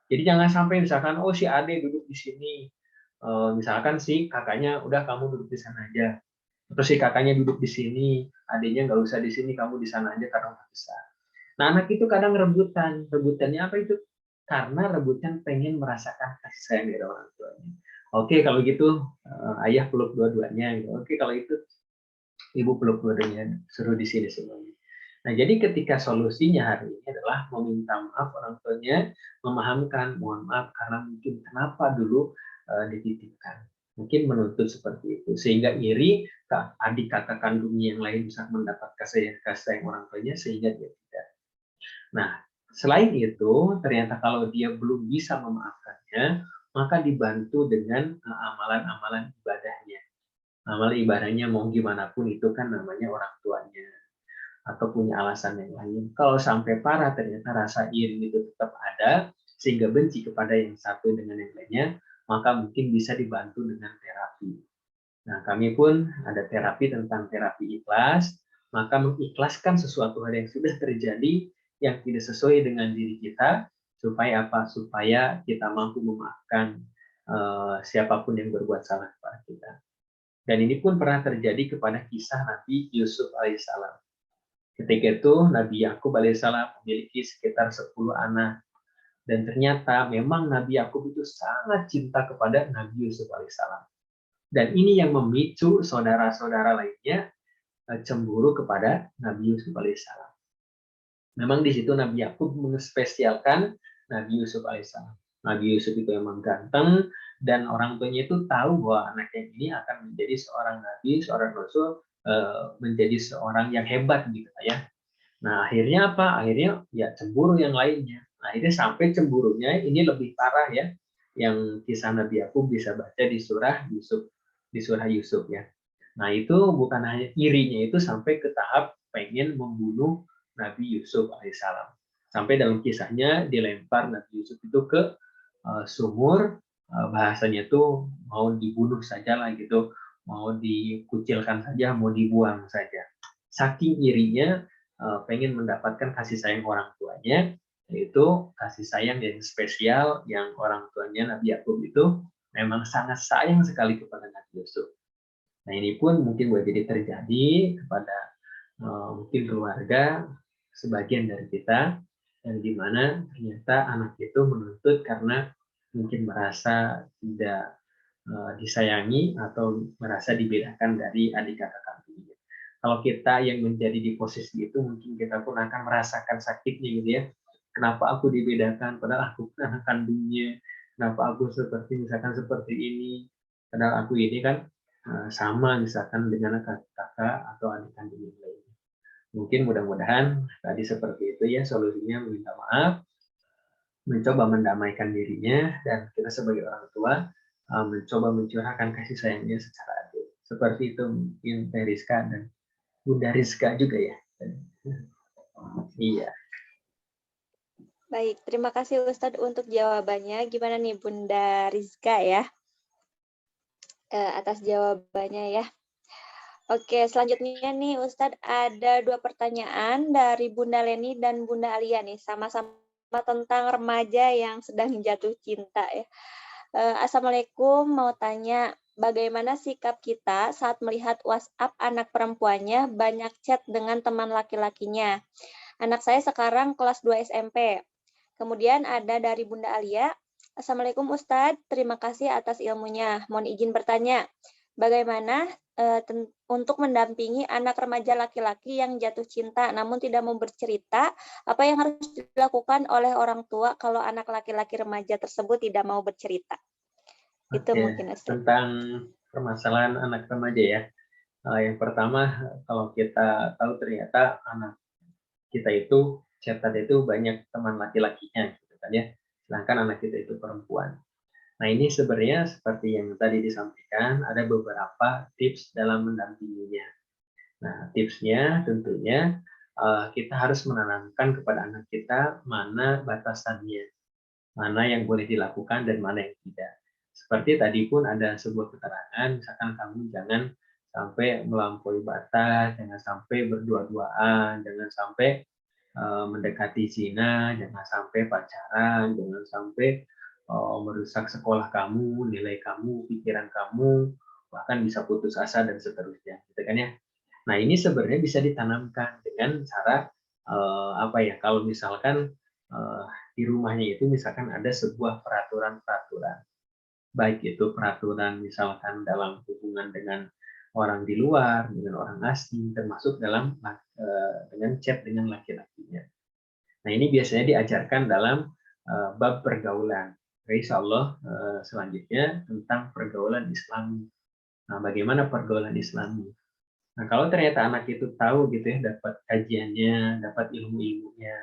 Jadi jangan sampai misalkan, oh si Ade duduk di sini, misalkan si kakaknya udah kamu duduk di sana aja, terus si kakaknya duduk di sini, adenya nggak usah di sini, kamu di sana aja karena udah besar. Nah anak itu kadang rebutannya apa itu? Karena rebutan pengen merasakan kasih sayang dari orang tuanya. Oke kalau gitu ayah peluk dua-duanya. Oke kalau itu ibu peluk dua-duanya, suruh di sini semuanya. Nah, jadi ketika solusinya hari ini adalah meminta maaf orang tuanya, memahamkan, mohon maaf karena mungkin kenapa dulu dititipkan. Mungkin menuntut seperti itu. Sehingga iri adik kakak kandungnya yang lain bisa mendapat kasih sayang orang tuanya, sehingga dia tidak. Nah, selain itu, ternyata kalau dia belum bisa memaafkannya, maka dibantu dengan amalan-amalan ibadahnya. Amal ibadahnya mau gimana pun itu kan namanya orang tuanya atau punya alasan yang lain. Kalau sampai parah ternyata rasa iri itu tetap ada sehingga benci kepada yang satu dengan yang lainnya, maka mungkin bisa dibantu dengan terapi. Nah, kami pun ada terapi tentang terapi ikhlas, maka mengikhlaskan sesuatu hal yang sudah terjadi yang tidak sesuai dengan diri kita, supaya apa? Supaya kita mampu memaafkan siapapun yang berbuat salah kepada kita. Dan ini pun pernah terjadi kepada kisah Nabi Yusuf alaihissalam. Ketika itu Nabi Yakub alaihissalam memiliki sekitar 10 anak. Dan ternyata memang Nabi Yakub itu sangat cinta kepada Nabi Yusuf alaihissalam. Dan ini yang memicu saudara-saudara lainnya cemburu kepada Nabi Yusuf alaihissalam. Memang di situ Nabi Yakub mengespesialkan Nabi Yusuf alaihissalam. Nabi Yusuf itu memang ganteng, dan orang tuanya itu tahu bahwa anaknya ini akan menjadi seorang nabi, seorang rasul, menjadi seorang yang hebat gitu ya. Nah akhirnya apa? Akhirnya ya cemburu yang lainnya. Akhirnya sampai cemburunya ini lebih parah ya, yang kisah Nabi Yakub bisa baca di surah Yusuf ya. Nah itu bukan hanya irinya itu sampai ke tahap pengen membunuh Nabi Yusuf alaihissalam. Sampai dalam kisahnya dilempar Nabi Yusuf itu ke sumur, bahasanya tuh mau dibunuh saja lah gitu, mau dikucilkan saja, mau dibuang saja. Saking irinya pengen mendapatkan kasih sayang orang tuanya, yaitu kasih sayang yang spesial yang orang tuanya Nabi Yakub itu memang sangat sayang sekali kepada Nabi Yusuf. Nah ini pun mungkin boleh jadi terjadi kepada mungkin keluarga sebagian dari kita, yang dimana ternyata anak itu menuntut karena mungkin merasa tidak disayangi atau merasa dibedakan dari adik kakak kandungnya. Kalau kita yang menjadi di posisi itu, mungkin kita pun akan merasakan sakitnya gitu ya. Kenapa aku dibedakan padahal aku anak kandungnya? Kenapa aku misalkan seperti ini? Padahal aku ini kan sama misalkan dengan kakak atau adik kandung yang lainnya. Mungkin mudah-mudahan tadi seperti itu ya solusinya, meminta maaf, mencoba mendamaikan dirinya, dan kita sebagai orang tua mencoba mencurahkan kasih sayangnya secara adil. Seperti itu mungkin Teh Rizka dan Bunda Rizka juga ya. Iya. Baik, terima kasih Ustadz untuk jawabannya. Gimana nih Bunda Rizka ya? Atas jawabannya ya. Oke, selanjutnya nih Ustadz ada 2 pertanyaan dari Bunda Leni dan Bunda Alia nih, sama-sama tentang remaja yang sedang jatuh cinta ya. Assalamualaikum, mau tanya bagaimana sikap kita saat melihat WhatsApp anak perempuannya banyak chat dengan teman laki-lakinya. Anak saya sekarang kelas 2 SMP. Kemudian ada dari Bunda Alia. Assalamualaikum Ustadz, terima kasih atas ilmunya. Mohon izin bertanya, bagaimana untuk mendampingi anak remaja laki-laki yang jatuh cinta namun tidak mau bercerita, apa yang harus dilakukan oleh orang tua kalau anak laki-laki remaja tersebut tidak mau bercerita? Itu mungkin Ustadz. Tentang permasalahan anak remaja ya. Yang pertama, kalau kita tahu ternyata anak kita itu, cetak itu banyak teman laki-lakinya, gitu kan ya. Sedangkan anak kita itu perempuan. Nah, ini sebenarnya seperti yang tadi disampaikan, ada beberapa tips dalam mendampinginya. Nah, tipsnya tentunya kita harus menanamkan kepada anak kita mana batasannya, mana yang boleh dilakukan dan mana yang tidak. Seperti tadi pun ada sebuah keterangan, misalkan kamu jangan sampai melampaui batas, jangan sampai berdua-duaan, jangan sampai mendekati zina, jangan sampai pacaran, jangan sampai merusak sekolah kamu, nilai kamu, pikiran kamu, bahkan bisa putus asa dan seterusnya, gitu kan ya. Nah, ini sebenarnya bisa ditanamkan dengan cara apa ya? Kalau misalkan di rumahnya itu misalkan ada sebuah peraturan-peraturan, baik itu peraturan misalkan dalam hubungan dengan orang di luar, dengan orang asing, termasuk dalam dengan chat dengan laki-lakinya. Nah, ini biasanya diajarkan dalam bab pergaulan. Insya Allah selanjutnya tentang pergaulan Islami. Nah, bagaimana pergaulan Islami? Nah, kalau ternyata anak itu tahu gitu ya, dapat kajiannya, dapat ilmu-ilmunya,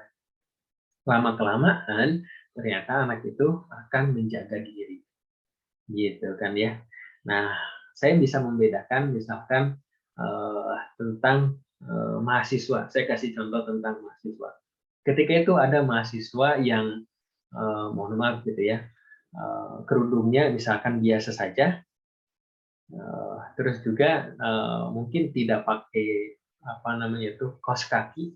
lama-kelamaan ternyata anak itu akan menjaga diri. Gitu kan ya. Nah, saya bisa membedakan misalkan tentang mahasiswa. Saya kasih contoh tentang mahasiswa. Ketika itu ada mahasiswa yang mohon maaf gitu ya, kerudungnya misalkan biasa saja, terus juga mungkin tidak pakai apa namanya itu kaos kaki,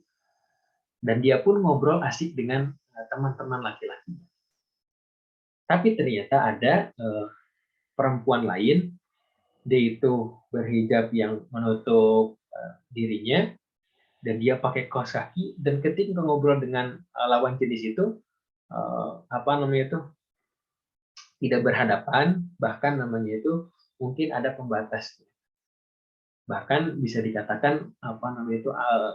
dan dia pun ngobrol asik dengan teman-teman laki-laki. Tapi ternyata ada perempuan lain, dia itu berhijab yang menutup dirinya, dan dia pakai kaos kaki, dan ketika ngobrol dengan lawan jenis itu apa namanya itu tidak berhadapan, bahkan namanya itu mungkin ada pembatas. Bahkan bisa dikatakan apa namanya itu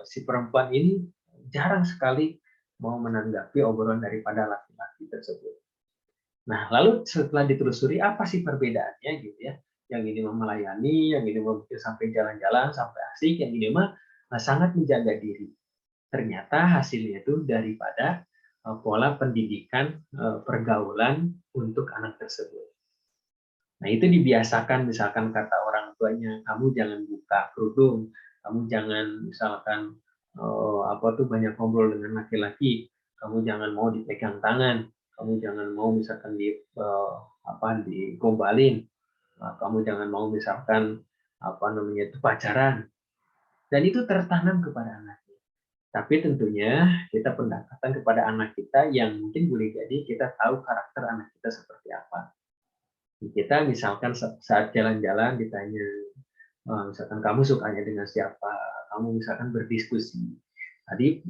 si perempuan ini jarang sekali mau menanggapi obrolan daripada laki-laki tersebut. Nah, lalu setelah ditelusuri apa sih perbedaannya gitu ya? Yang ini mah melayani, yang ini mah sampai jalan-jalan, sampai asik, yang ini mah sangat menjaga diri. Ternyata hasilnya itu daripada pola pendidikan pergaulan untuk anak tersebut. Nah, itu dibiasakan, misalkan kata orang tuanya, kamu jangan buka kerudung, kamu jangan misalkan apa tuh banyak ngobrol dengan laki-laki, kamu jangan mau dipegang tangan, kamu jangan mau misalkan digombalin, kamu jangan mau misalkan apa namanya itu pacaran, dan itu tertanam kepada anak. Tapi tentunya kita pendekatan kepada anak kita yang mungkin boleh jadi kita tahu karakter anak kita seperti apa. Kita misalkan saat jalan-jalan ditanya, misalkan kamu sukanya dengan siapa, kamu misalkan berdiskusi. Tadi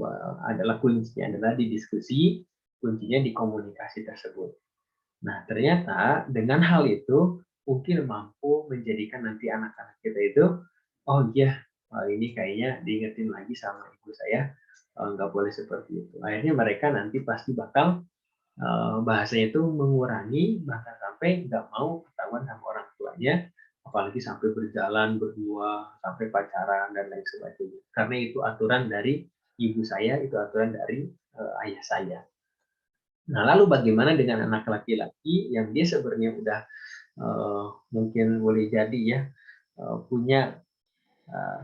adalah kuncinya adalah di diskusi, kuncinya di komunikasi tersebut. Nah, ternyata dengan hal itu mungkin mampu menjadikan nanti anak-anak kita itu, oh iya, ini kayaknya diingetin lagi sama ibu saya, nggak boleh seperti itu. Akhirnya mereka nanti pasti bakal bahasanya itu mengurangi, bahkan sampai nggak mau ketahuan sama orang tuanya, apalagi sampai berjalan berdua, sampai pacaran dan lain sebagainya. Karena itu aturan dari ibu saya, itu aturan dari ayah saya. Nah, lalu bagaimana dengan anak laki-laki yang dia sebenarnya udah mungkin boleh jadi ya punya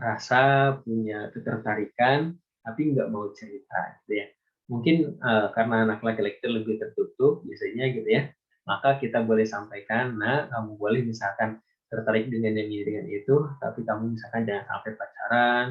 rasa, punya ketertarikan, tapi nggak mau cerita, gitu ya. Mungkin karena anak laki-laki itu lebih tertutup biasanya gitu ya, maka kita boleh sampaikan, nah kamu boleh misalkan tertarik dengan ini dengan itu, tapi kamu misalkan jangan sampai pacaran,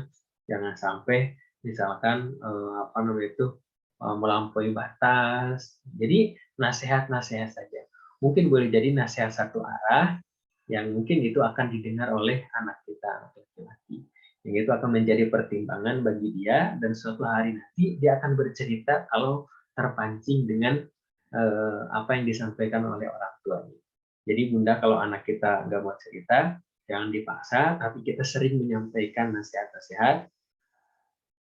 jangan sampai misalkan apa namanya itu melampaui batas. Jadi nasihat-nasihat saja. Mungkin boleh jadi nasihat satu arah yang mungkin itu akan didengar oleh anak kita laki-laki. Yang itu akan menjadi pertimbangan bagi dia, dan suatu hari nanti dia akan bercerita kalau terpancing dengan apa yang disampaikan oleh orang tuanya. Jadi Bunda, kalau anak kita nggak mau cerita, jangan dipaksa, tapi kita sering menyampaikan nasihat-nasihat,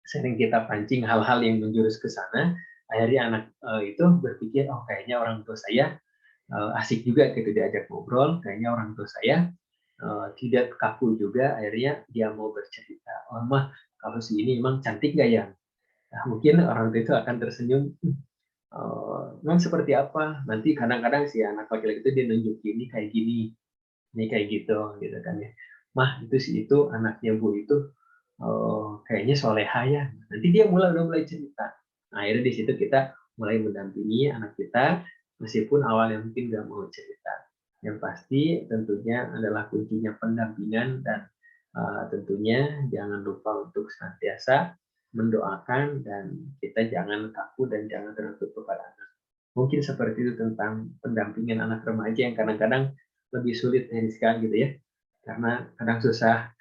sering kita pancing hal-hal yang menjurus ke sana, akhirnya anak itu berpikir, oh kayaknya orang tua saya asik juga gitu diajak ngobrol, kayaknya orang tua saya tidak kaku juga, akhirnya dia mau bercerita. Oh mah, kalau si ini emang cantik nggak ya? Nah, mungkin orang tua itu akan tersenyum, memang seperti apa? Nanti kadang-kadang si anak laki-laki itu dia nunjuk ini kayak gitu kan ya. Mah itu si itu anaknya Bu itu kayaknya soleha ya. Nanti dia udah mulai cerita. Nah, akhirnya di situ kita mulai mendampingi anak kita, meskipun awalnya mungkin nggak mau cerita. Yang pasti tentunya adalah kuncinya pendampingan dan tentunya jangan lupa untuk senantiasa mendoakan dan kita jangan kaku dan jangan tertutup kepada anak. Mungkin seperti itu tentang pendampingan anak remaja yang kadang-kadang lebih sulit sekarang gitu ya, karena kadang susah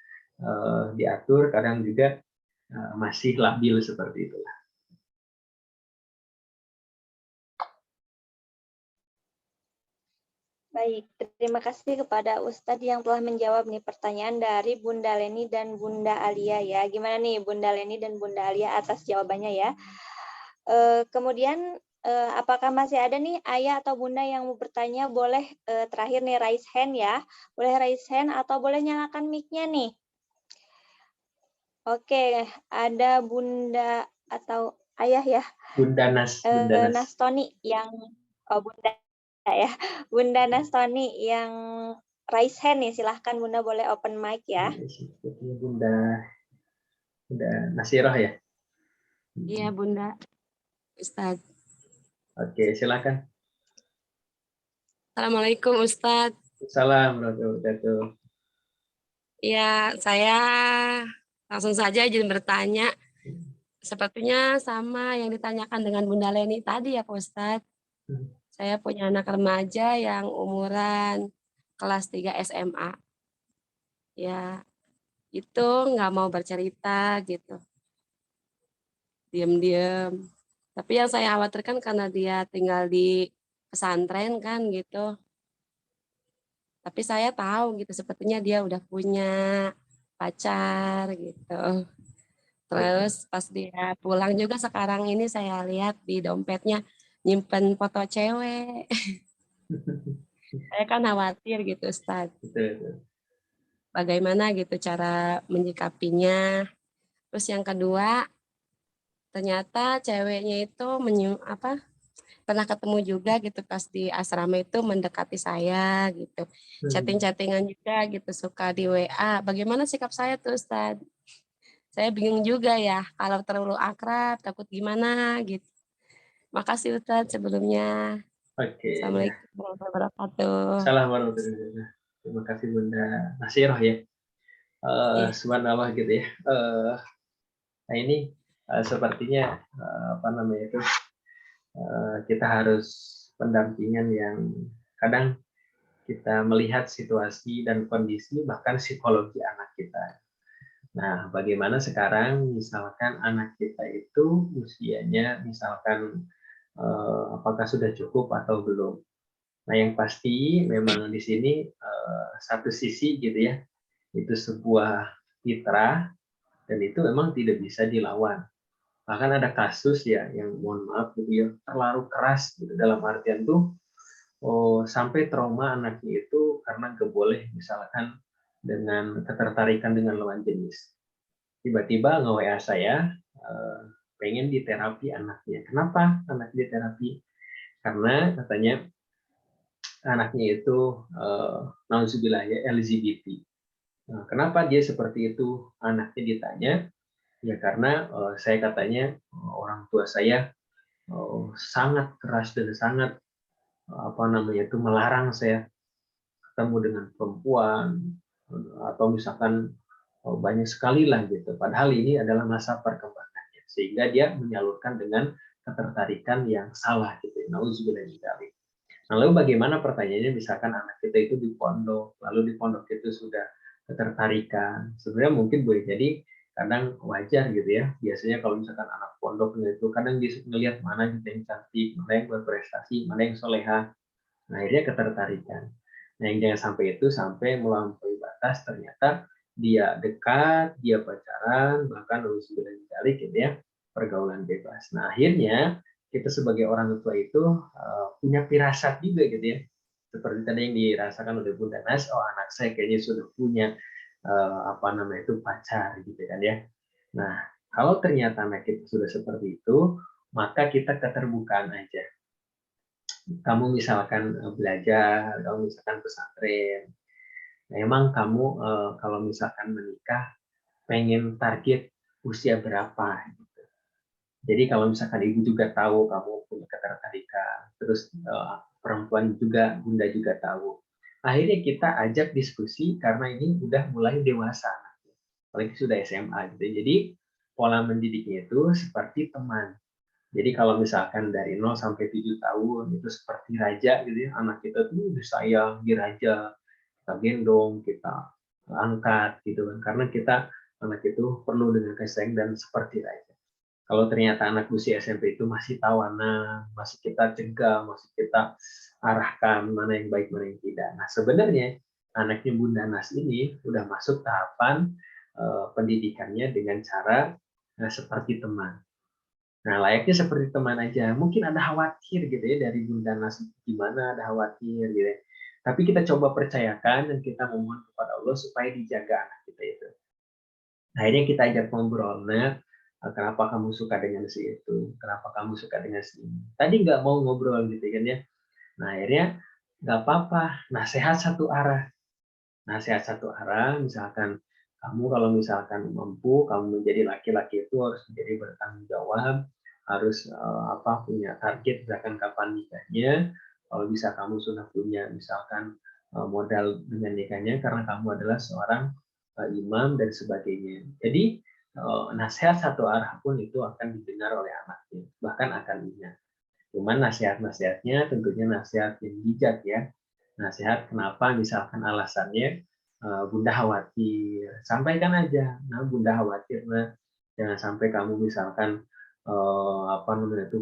diatur, kadang juga masih labil seperti itu. Baik, terima kasih kepada Ustadz yang telah menjawab nih pertanyaan dari Bunda Leni dan Bunda Alia ya. Gimana nih Bunda Leni dan Bunda Alia atas jawabannya ya. Kemudian apakah masih ada nih ayah atau bunda yang mau bertanya? Boleh terakhir nih raise hand ya. Boleh raise hand atau boleh nyalakan mic-nya nih. Oke, ada bunda atau ayah ya. Bunda Nastoni yang bunda ya. Bunda Nastoni yang raise hand nih. Silahkan bunda boleh open mic ya. Bunda Nasirah ya. Iya, Bunda. Ustadz. Oke, silakan. Assalamualaikum, Ustadz. Assalamualaikum warahmatullahi wabarakatuh. Ya, saya langsung saja izin bertanya. Sepertinya sama yang ditanyakan dengan Bunda Leni tadi ya, Pak Ustadz. Saya punya anak remaja yang umuran kelas 3 SMA. Ya, itu nggak mau bercerita gitu. Diam-diam. Tapi yang saya khawatirkan karena dia tinggal di pesantren kan gitu. Tapi saya tahu gitu sepertinya dia udah punya pacar gitu. Terus pas dia pulang juga sekarang ini saya lihat di dompetnya nyimpen foto cewek. Saya kan khawatir gitu Ustaz. Bagaimana gitu cara menyikapinya. Terus yang kedua, ternyata ceweknya itu pernah ketemu juga gitu pas di asrama itu mendekati saya gitu. Chatting-chattingan juga gitu, suka di WA. Bagaimana sikap saya tuh Ustaz? Saya bingung juga ya, kalau terlalu akrab takut gimana gitu. Makasih Ustaz sebelumnya. Oke. Assalamualaikum warahmatullahi wabarakatuh. Assalamualaikum warahmatullahi wabarakatuh. Terima kasih Bunda Nasirah ya. Subhanallah gitu ya. Nah ini sepertinya kita harus pendampingan yang kadang kita melihat situasi dan kondisi bahkan psikologi anak kita. Nah, bagaimana sekarang misalkan anak kita itu usianya misalkan apakah sudah cukup atau belum? Nah, yang pasti memang di sini satu sisi gitu ya, itu sebuah fitrah dan itu memang tidak bisa dilawan. Bahkan ada kasus ya yang mohon maaf gitu ya, terlalu keras gitu dalam artian tuh sampai trauma anaknya itu karena nggak boleh misalkan dengan ketertarikan dengan lawan jenis. Tiba-tiba nge-WA saya pengen diterapi anaknya. Kenapa anak diterapi? Karena katanya anaknya itu nauzubillah ya LGBT. Nah, kenapa dia seperti itu? Anaknya ditanya, ya karena saya katanya orang tua saya sangat keras dan sangat melarang saya ketemu dengan perempuan atau misalkan banyak sekali lah gitu. Padahal ini adalah masa perkembangannya, sehingga dia menyalurkan dengan ketertarikan yang salah gitu. Nauzubillah min dzalik. Nah, lalu bagaimana pertanyaannya misalkan anak kita itu di pondok, lalu di pondok itu sudah ketertarikan. Sebenarnya mungkin boleh jadi kadang wajar gitu ya. Biasanya kalau misalkan anak pondok itu kadang dia ngelihat mana gitu yang cantik, mana yang berprestasi, mana yang soleha. Nah, akhirnya ketertarikan. Nah, yang jangan sampai itu sampai melampaui batas, ternyata dia dekat, dia pacaran, bahkan balik gitu ya, pergaulan bebas. Nah, akhirnya kita sebagai orang tua itu punya firasat juga gitu ya. Seperti tadi yang dirasakan oleh Bunda Nas, oh anak saya kayaknya sudah punya pacar gitu kan ya. Nah, kalau ternyata anak kita sudah seperti itu, maka kita keterbukaan aja. Kamu misalkan belajar, kamu misalkan pesantren, memang kamu kalau misalkan menikah pengen target usia berapa gitu. Jadi kalau misalkan ibu juga tahu kamu punya ketertarikan, terus perempuan juga, bunda juga tahu. Akhirnya kita ajak diskusi karena ini udah mulai dewasa, apalagi sudah SMA gitu. Jadi pola mendidiknya itu seperti teman. Jadi kalau misalkan dari 0 sampai 7 tahun itu seperti raja gitu ya, anak kita tuh disayang, diraja, kita gendong, kita angkat gitu kan. Karena anak itu perlu dengan kasih sayang dan seperti raja. Kalau ternyata anak usia SMP itu masih tawanan, masih kita cegah, masih kita arahkan mana yang baik, mana yang tidak. Nah, sebenarnya anaknya Bunda Nas ini udah masuk tahapan pendidikannya dengan cara seperti teman. Nah, layaknya seperti teman aja. Mungkin ada khawatir gitu ya dari Bunda Nas gimana, ada khawatir gitu ya. Tapi kita coba percayakan dan kita memohon kepada Allah supaya dijaga anak kita itu. Nah, akhirnya kita ajak ngobrol, nah, kenapa kamu suka dengan si itu? Kenapa kamu suka dengan si ini? Tadi nggak mau ngobrol gitu kan ya. Nah, akhirnya nggak apa-apa, nasihat satu arah. Nasihat satu arah, misalkan kamu kalau misalkan mampu, kamu menjadi laki-laki itu harus menjadi bertanggung jawab, harus punya target misalkan kapan nikahnya. Kalau bisa kamu sudah punya misalkan modal dengan nikahnya karena kamu adalah seorang imam dan sebagainya. Jadi nasihat satu arah pun itu akan didengar oleh anaknya, bahkan akan ingat. Cuman nasihat-nasihatnya tentunya nasihat yang bijak ya. Nasihat kenapa misalkan alasannya Bunda khawatir, sampaikan aja. Nah, Bunda khawatir, nah, jangan sampai kamu misalkan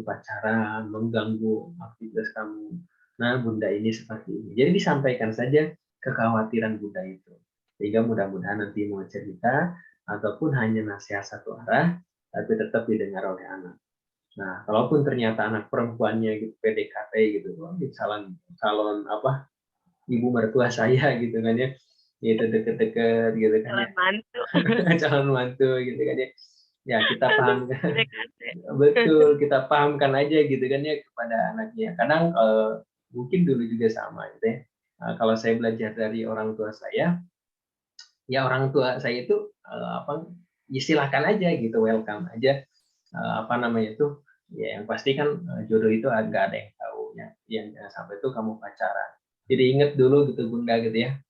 pacaran, mengganggu aktivitas kamu. Nah, Bunda ini seperti ini. Jadi disampaikan saja kekhawatiran Bunda itu. Sehingga mudah-mudahan nanti mau cerita ataupun hanya nasihat satu arah, tapi tetap didengar oleh anak. Nah, kalaupun ternyata anak perempuannya gitu PDKT gitu, calon ibu mertua saya gitu kan ya, itu deket-deket gitu kan ya, mantu. calon mantu gitu kan ya. Ya kita pahamkan, betul kita pahamkan aja gitu kan ya kepada anaknya. Kadang mungkin dulu juga sama gitu ya. Kalau saya belajar dari orang tua saya, ya orang tua saya itu ya silakan aja gitu, welcome aja. Ya yang pasti kan jodoh itu nggak ada yang tahu ya. Yang jangan sampai itu kamu pacaran. Jadi ingat dulu gitu Bunda gitu ya.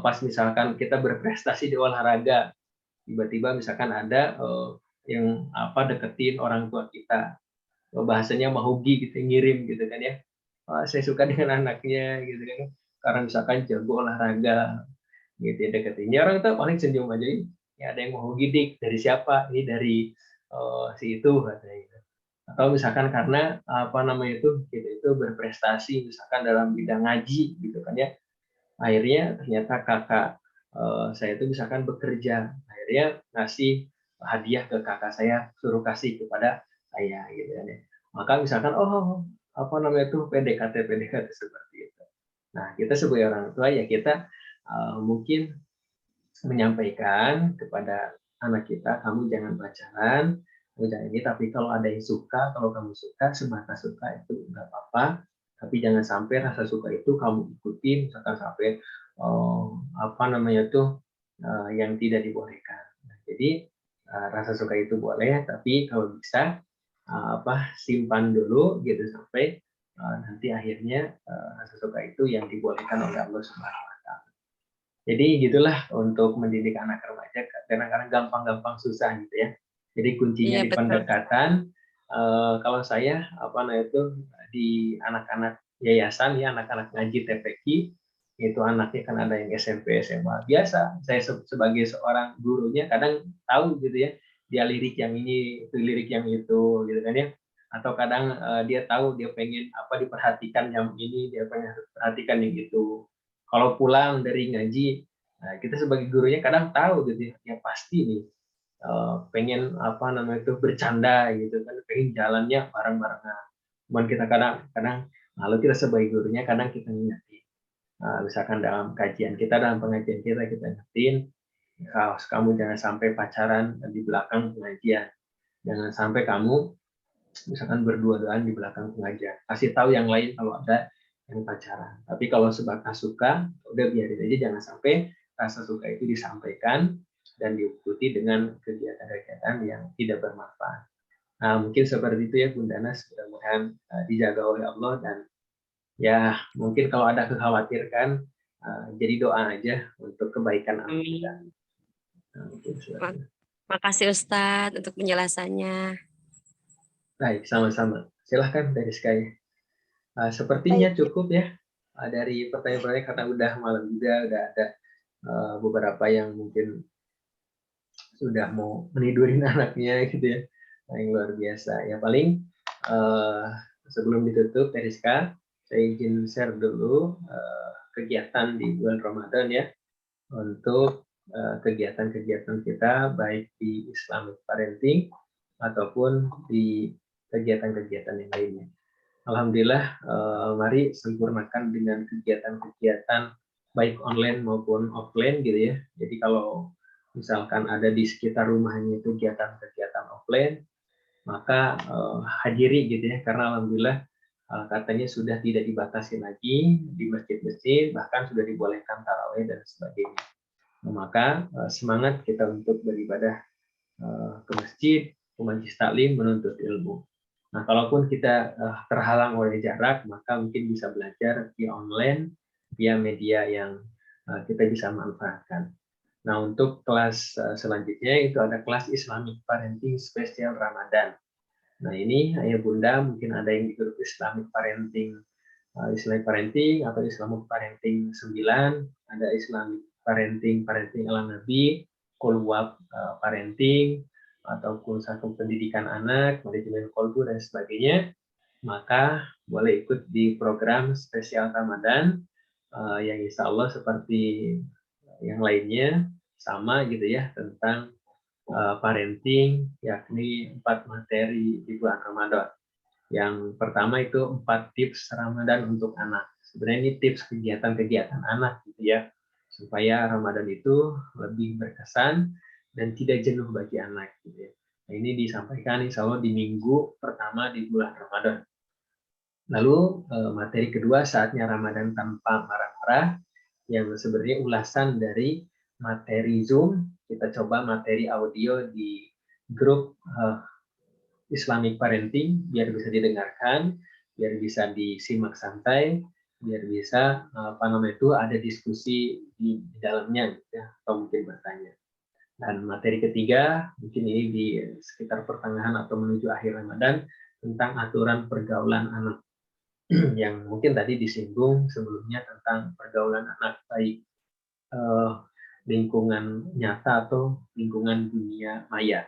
Pas misalkan kita berprestasi di olahraga, tiba-tiba misalkan ada yang deketin orang tua kita, bahasanya mahugi gitu, ngirim gitu kan ya. Saya suka dengan anaknya gitu kan. Karena misalkan jago olahraga gitu ya, deketinnya orang tuh paling senyum aja. Ya ada yang mahugi dik, dari siapa? Ini dari si itu katanya. Atau misalkan karena kita itu berprestasi misalkan dalam bidang ngaji gitu kan ya, akhirnya ternyata kakak saya itu misalkan bekerja, akhirnya ngasih hadiah ke kakak saya, suruh kasih kepada saya gitu kan ya. Maka misalkan PDKT seperti itu. Nah, kita sebagai orang tua ya kita mungkin menyampaikan kepada anak kita, kamu jangan pacaran, ini, tapi kalau ada yang suka, kalau kamu suka, sebatas suka itu nggak apa-apa, tapi jangan sampai rasa suka itu kamu ikuti, misalkan sampai yang tidak dibolehkan. Nah, jadi rasa suka itu boleh, tapi kalau bisa simpan dulu gitu sampai nanti akhirnya rasa suka itu yang dibolehkan oleh Allah Subhanahu Wa Taala. Jadi gitulah untuk mendidik anak remaja, kadang-kadang gampang-gampang susah gitu ya. Jadi kuncinya di pendekatan. Kalau saya di anak-anak yayasan ya, anak-anak ngaji TPQ itu anaknya kan ada yang SMP, SMA. Biasa, saya sebagai seorang gurunya kadang tahu gitu ya, dia lirik yang ini, itu lirik yang itu, gitu kan ya. Atau kadang dia tahu dia pengen apa diperhatikan yang ini, dia pengen perhatikan yang itu. Kalau pulang dari ngaji, nah kita sebagai gurunya kadang tahu gitu ya, ya pasti nih pengen apa namanya itu bercanda gitu kan, pengen jalannya bareng-barengan. Cuman kita kadang-kadang, lalu kita sebagai gurunya kadang kita ingetin. Misalkan dalam kajian kita, dalam pengajian kita ingetin, kamu jangan sampai pacaran di belakang pengajian. Jangan sampai kamu misalkan berdua-duaan di belakang pengajian. Kasih tahu yang lain kalau ada yang pacaran. Tapi kalau sebatas suka, udah biarin aja, jangan sampai rasa suka itu disampaikan dan diikuti dengan kegiatan-kegiatan yang tidak bermanfaat. Nah, mungkin seperti itu ya Bunda Nas, mudah-mudahan dijaga oleh Allah, dan ya mungkin kalau ada kekhawatiran jadi doa aja untuk kebaikan anak kita. Nah, Makasih Ustadz untuk penjelasannya. baik, sama-sama. Silahkan dari Sky. Sepertinya cukup ya dari pertanyaan-pertanyaan, karena udah malam juga, udah ada beberapa yang mungkin sudah mau menidurin anaknya gitu ya, yang luar biasa. Ya paling sebelum ditutup Teriska, saya izin share dulu kegiatan di bulan Ramadan ya, untuk kegiatan-kegiatan kita baik di Islamic Parenting ataupun di kegiatan-kegiatan yang lainnya. Alhamdulillah, mari sempurnakan dengan kegiatan-kegiatan baik online maupun offline gitu ya. Jadi kalau misalkan ada di sekitar rumahnya kegiatan-kegiatan offline, maka hadiri gitu ya, karena alhamdulillah katanya sudah tidak dibatasi lagi di masjid-masjid, bahkan sudah dibolehkan tarawih dan sebagainya. Maka semangat kita untuk beribadah ke masjid, ke majelis taklim, menuntut ilmu. Nah, kalaupun kita terhalang oleh jarak, maka mungkin bisa belajar via online, via media yang kita bisa manfaatkan. Nah, untuk kelas selanjutnya itu ada kelas Islamic Parenting spesial Ramadan. Nah, ini ayah bunda mungkin ada yang di grup Islamic Parenting, Islamic Parenting atau Islamic Parenting 9, ada Islamic Parenting ala Nabi, Kolwab Parenting, ataupun satu pendidikan anak, manajemen kolbu dan sebagainya, maka boleh ikut di program spesial Ramadan yang insya Allah seperti yang lainnya sama gitu ya, tentang parenting, yakni 4 materi di bulan Ramadan. Yang pertama itu 4 tips Ramadan untuk anak. Sebenarnya ini tips kegiatan-kegiatan anak gitu ya, supaya Ramadan itu lebih berkesan dan tidak jenuh bagi anak gitu ya. Nah, ini disampaikan insya Allah di minggu pertama di bulan Ramadan. Lalu materi kedua, saatnya Ramadan tanpa marah-marah, yang sebenarnya ulasan dari materi Zoom. Kita coba materi audio di grup Islamic Parenting biar bisa didengarkan, biar bisa disimak santai, biar bisa ada diskusi di dalamnya gitu ya, atau mungkin bertanya. Dan materi ketiga, mungkin ini di sekitar pertengahan atau menuju akhir Ramadan, tentang aturan pergaulan anak. Yang mungkin tadi disinggung sebelumnya tentang pergaulan anak, baik lingkungan nyata atau lingkungan dunia maya.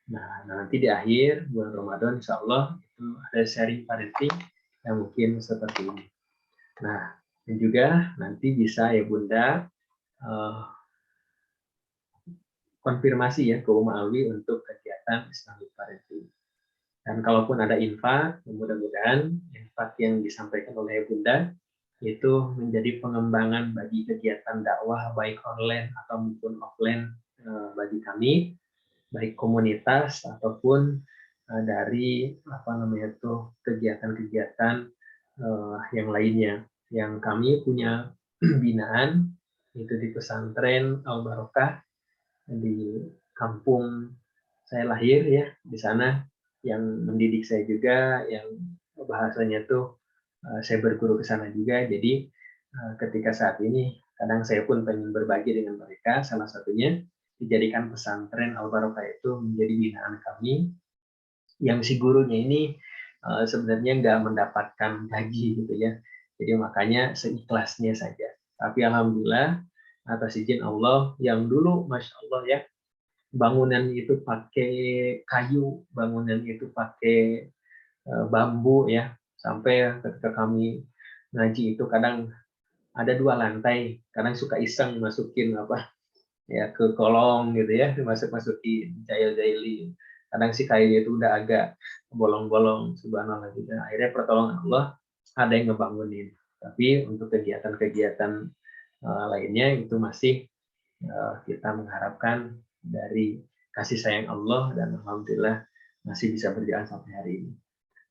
Nah, nanti di akhir bulan Ramadan, insya Allah itu ada sharing parenting yang mungkin seperti ini. Nah, dan juga nanti bisa ya Bunda konfirmasi ya ke Alwi untuk kegiatan Islamic Parenting. Dan kalaupun ada infak, mudah-mudahan infak yang disampaikan oleh Bunda itu menjadi pengembangan bagi kegiatan dakwah baik online atau maupun offline bagi kami, baik komunitas ataupun dari kegiatan-kegiatan yang lainnya. Yang kami punya binaan itu di pesantren Al Barokah di kampung saya lahir ya, di sana yang mendidik saya juga, yang bahasanya tuh saya berguru ke sana juga. Jadi ketika saat ini kadang saya pun pengen berbagi dengan mereka, salah satunya dijadikan pesantren Al Barokah itu menjadi binaan kami, yang si gurunya ini sebenarnya nggak mendapatkan gaji gitu ya. Jadi makanya seikhlasnya saja. Tapi alhamdulillah atas izin Allah yang dulu Masya Allah ya, bangunan itu pakai kayu, bangunan itu pakai bambu ya, sampai ketika kami ngaji itu kadang ada 2 lantai, kadang suka iseng masukin apa ya ke kolong gitu ya, masukin jail-jailin. Kadang si kayunya itu udah agak bolong-bolong, subhanallah juga. Akhirnya pertolongan Allah ada yang ngebangunin. Tapi untuk kegiatan-kegiatan lainnya itu masih kita mengharapkan dari kasih sayang Allah dan alhamdulillah masih bisa berjalan sampai hari ini.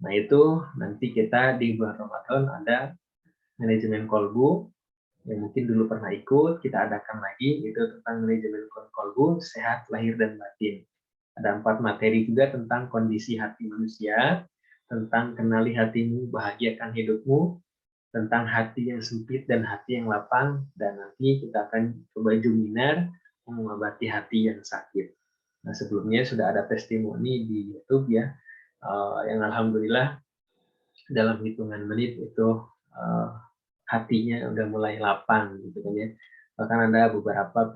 Nah itu nanti kita di bulan Ramadan ada manajemen kolbu yang mungkin dulu pernah ikut, kita adakan lagi itu tentang manajemen kolbu, sehat lahir dan batin. Ada 4 materi juga tentang kondisi hati manusia, tentang kenali hatimu, bahagiakan hidupmu, tentang hati yang sempit dan hati yang lapang, dan nanti kita akan coba juminar mengobati hati yang sakit. Nah sebelumnya sudah ada testimoni di YouTube ya, yang alhamdulillah dalam hitungan menit itu hatinya udah mulai lapang gitu kan ya. Bahkan ada beberapa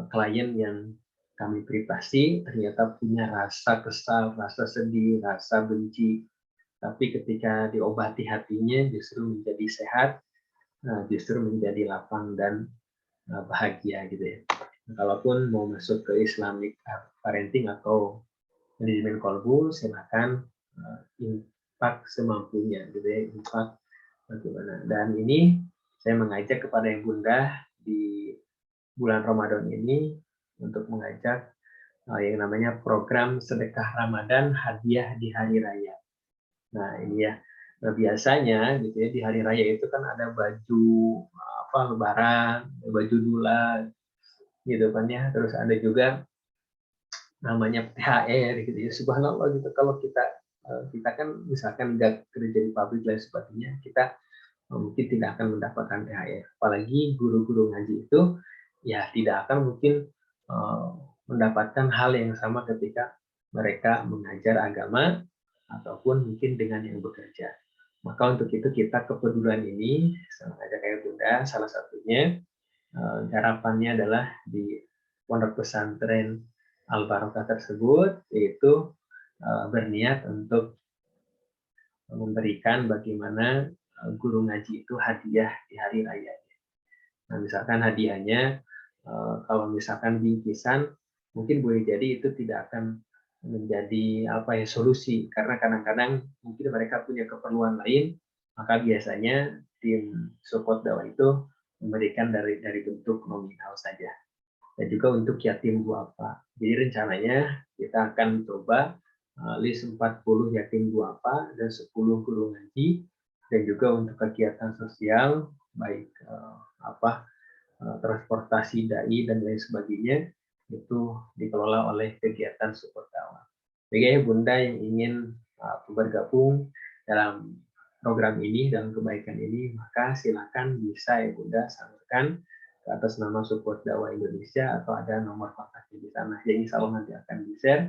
klien yang kami privasi ternyata punya rasa kesal, rasa sedih, rasa benci. Tapi ketika diobati hatinya justru menjadi sehat, justru menjadi lapang dan bahagia gitu ya. Kalaupun mau masuk ke Islamic parenting atau manajemen kolbu, silakan infak semampunya gitu ya, infak bagaimana. Dan ini saya mengajak kepada yang bunda di bulan Ramadan ini untuk mengajak yang namanya program sedekah Ramadan hadiah di hari raya. Nah ini ya, nah biasanya gitu ya di hari raya itu kan ada baju apa lebaran, baju dulan gitu kan ya, terus ada juga namanya THR gitu ya, subhanallah gitu. Kalau kita kan misalkan nggak kerja di pabrik dan sebagainya, kita mungkin tidak akan mendapatkan THR. Apalagi guru-guru ngaji itu ya tidak akan mungkin mendapatkan hal yang sama ketika mereka mengajar agama ataupun mungkin dengan yang bekerja. Maka untuk itu kita kepedulian ini sengaja kayak bunda, salah satunya garapannya adalah di pondok pesantren Al Barokah tersebut, yaitu berniat untuk memberikan bagaimana guru ngaji itu hadiah di hari raya. Nah, misalkan hadiahnya kalau misalkan bingkisan, mungkin boleh jadi itu tidak akan menjadi apa ya solusi, karena kadang-kadang mungkin mereka punya keperluan lain, maka biasanya tim support dakwah itu memberikan dari bentuk nominal saja. Dan juga untuk yatim duafa. Jadi rencananya kita akan coba list 40 yatim duafa dan 10 guru ngaji, dan juga untuk kegiatan sosial baik transportasi dai dan lain sebagainya itu dikelola oleh kegiatan support dakwah. Bagi bunda yang ingin bergabung dalam program ini, dalam kebaikan ini, maka silakan bisa ya bunda salurkan ke atas nama support dakwah Indonesia atau ada nomor kontaknya di sana. Jadi insya Allah nanti akan di-share,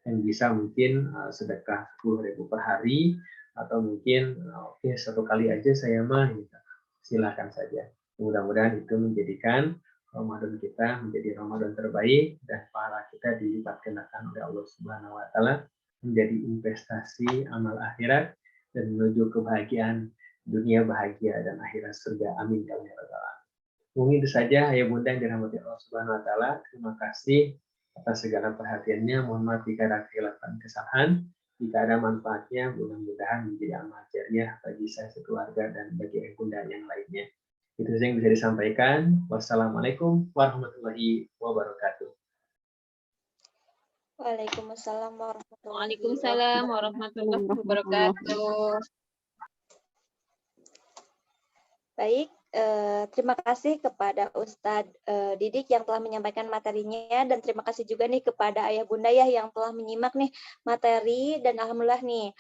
yang bisa mungkin sedekah 10.000 per hari atau mungkin oke, 1 kali aja saya mah gitu. Silakan saja. Mudah-mudahan itu menjadikan Ramadan kita menjadi Ramadan terbaik dan pahala kita dilipat gandakan oleh Allah Subhanahu wa taala menjadi investasi amal akhirat dan menuju kebahagiaan dunia bahagia dan akhirat surga. Amin ya rabbal alamin. Mungkin itu saja ya bunda yang dirahmati Allah Subhanahu wa taala. Terima kasih atas segala perhatiannya. Mohon maaf jika ada kesalahan kesalahan. Jika ada manfaatnya, mudah-mudahan menjadi amal jariah bagi saya sekeluarga dan bagi bunda yang lainnya. Itu saja yang bisa disampaikan. Wassalamualaikum warahmatullahi wabarakatuh. Waalaikumsalam warahmatullahi Waalaikumsalam warahmatullahi wabarakatuh. Baik, terima kasih kepada Ustadz Didik yang telah menyampaikan materinya, dan terima kasih juga nih kepada ayah bunda ya yang telah menyimak nih materi, dan alhamdulillah nih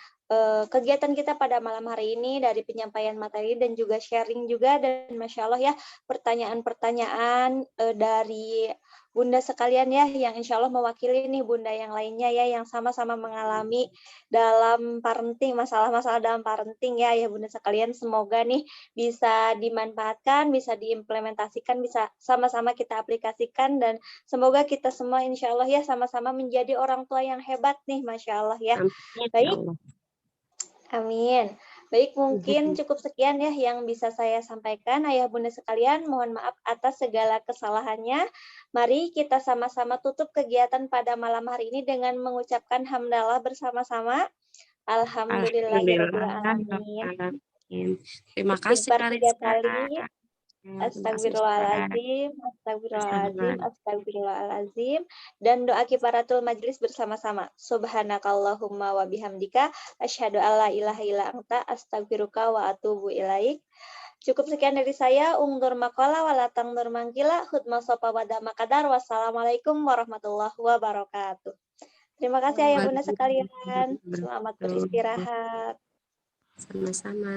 kegiatan kita pada malam hari ini dari penyampaian materi dan juga sharing juga, dan Masya Allah ya pertanyaan-pertanyaan dari Bunda sekalian ya yang insya Allah mewakili nih Bunda yang lainnya ya yang sama-sama mengalami dalam parenting, masalah-masalah dalam parenting ya Bunda sekalian, semoga nih bisa dimanfaatkan, bisa diimplementasikan, bisa sama-sama kita aplikasikan, dan semoga kita semua insya Allah ya sama-sama menjadi orang tua yang hebat nih Masya Allah ya. Amin, ya Baik. Allah. Amin. Baik, mungkin cukup sekian ya yang bisa saya sampaikan. Ayah bunda sekalian, mohon maaf atas segala kesalahannya. Mari kita sama-sama tutup kegiatan pada malam hari ini dengan mengucapkan hamdalah bersama-sama. Alhamdulillahirabbil alamin. Terima kasih Istighfar 3 Kariska. kali. Astagfirullahaladzim, astagfirullahaladzim, astagfirullahaladzim. Dan doa kifaratul majlis bersama-sama. Subhanakallahumma wa bihamdika, asyhadu alla ilaha illa anta, astagfiruka wa atubu ilaik. Cukup sekian dari saya. Ungdur maqala walatang nur mangkila, khutma sopa wadama kadar. Wassalamualaikum warahmatullahi wabarakatuh. Terima kasih ayah bunda sekalian. Selamat beristirahat. Sama-sama.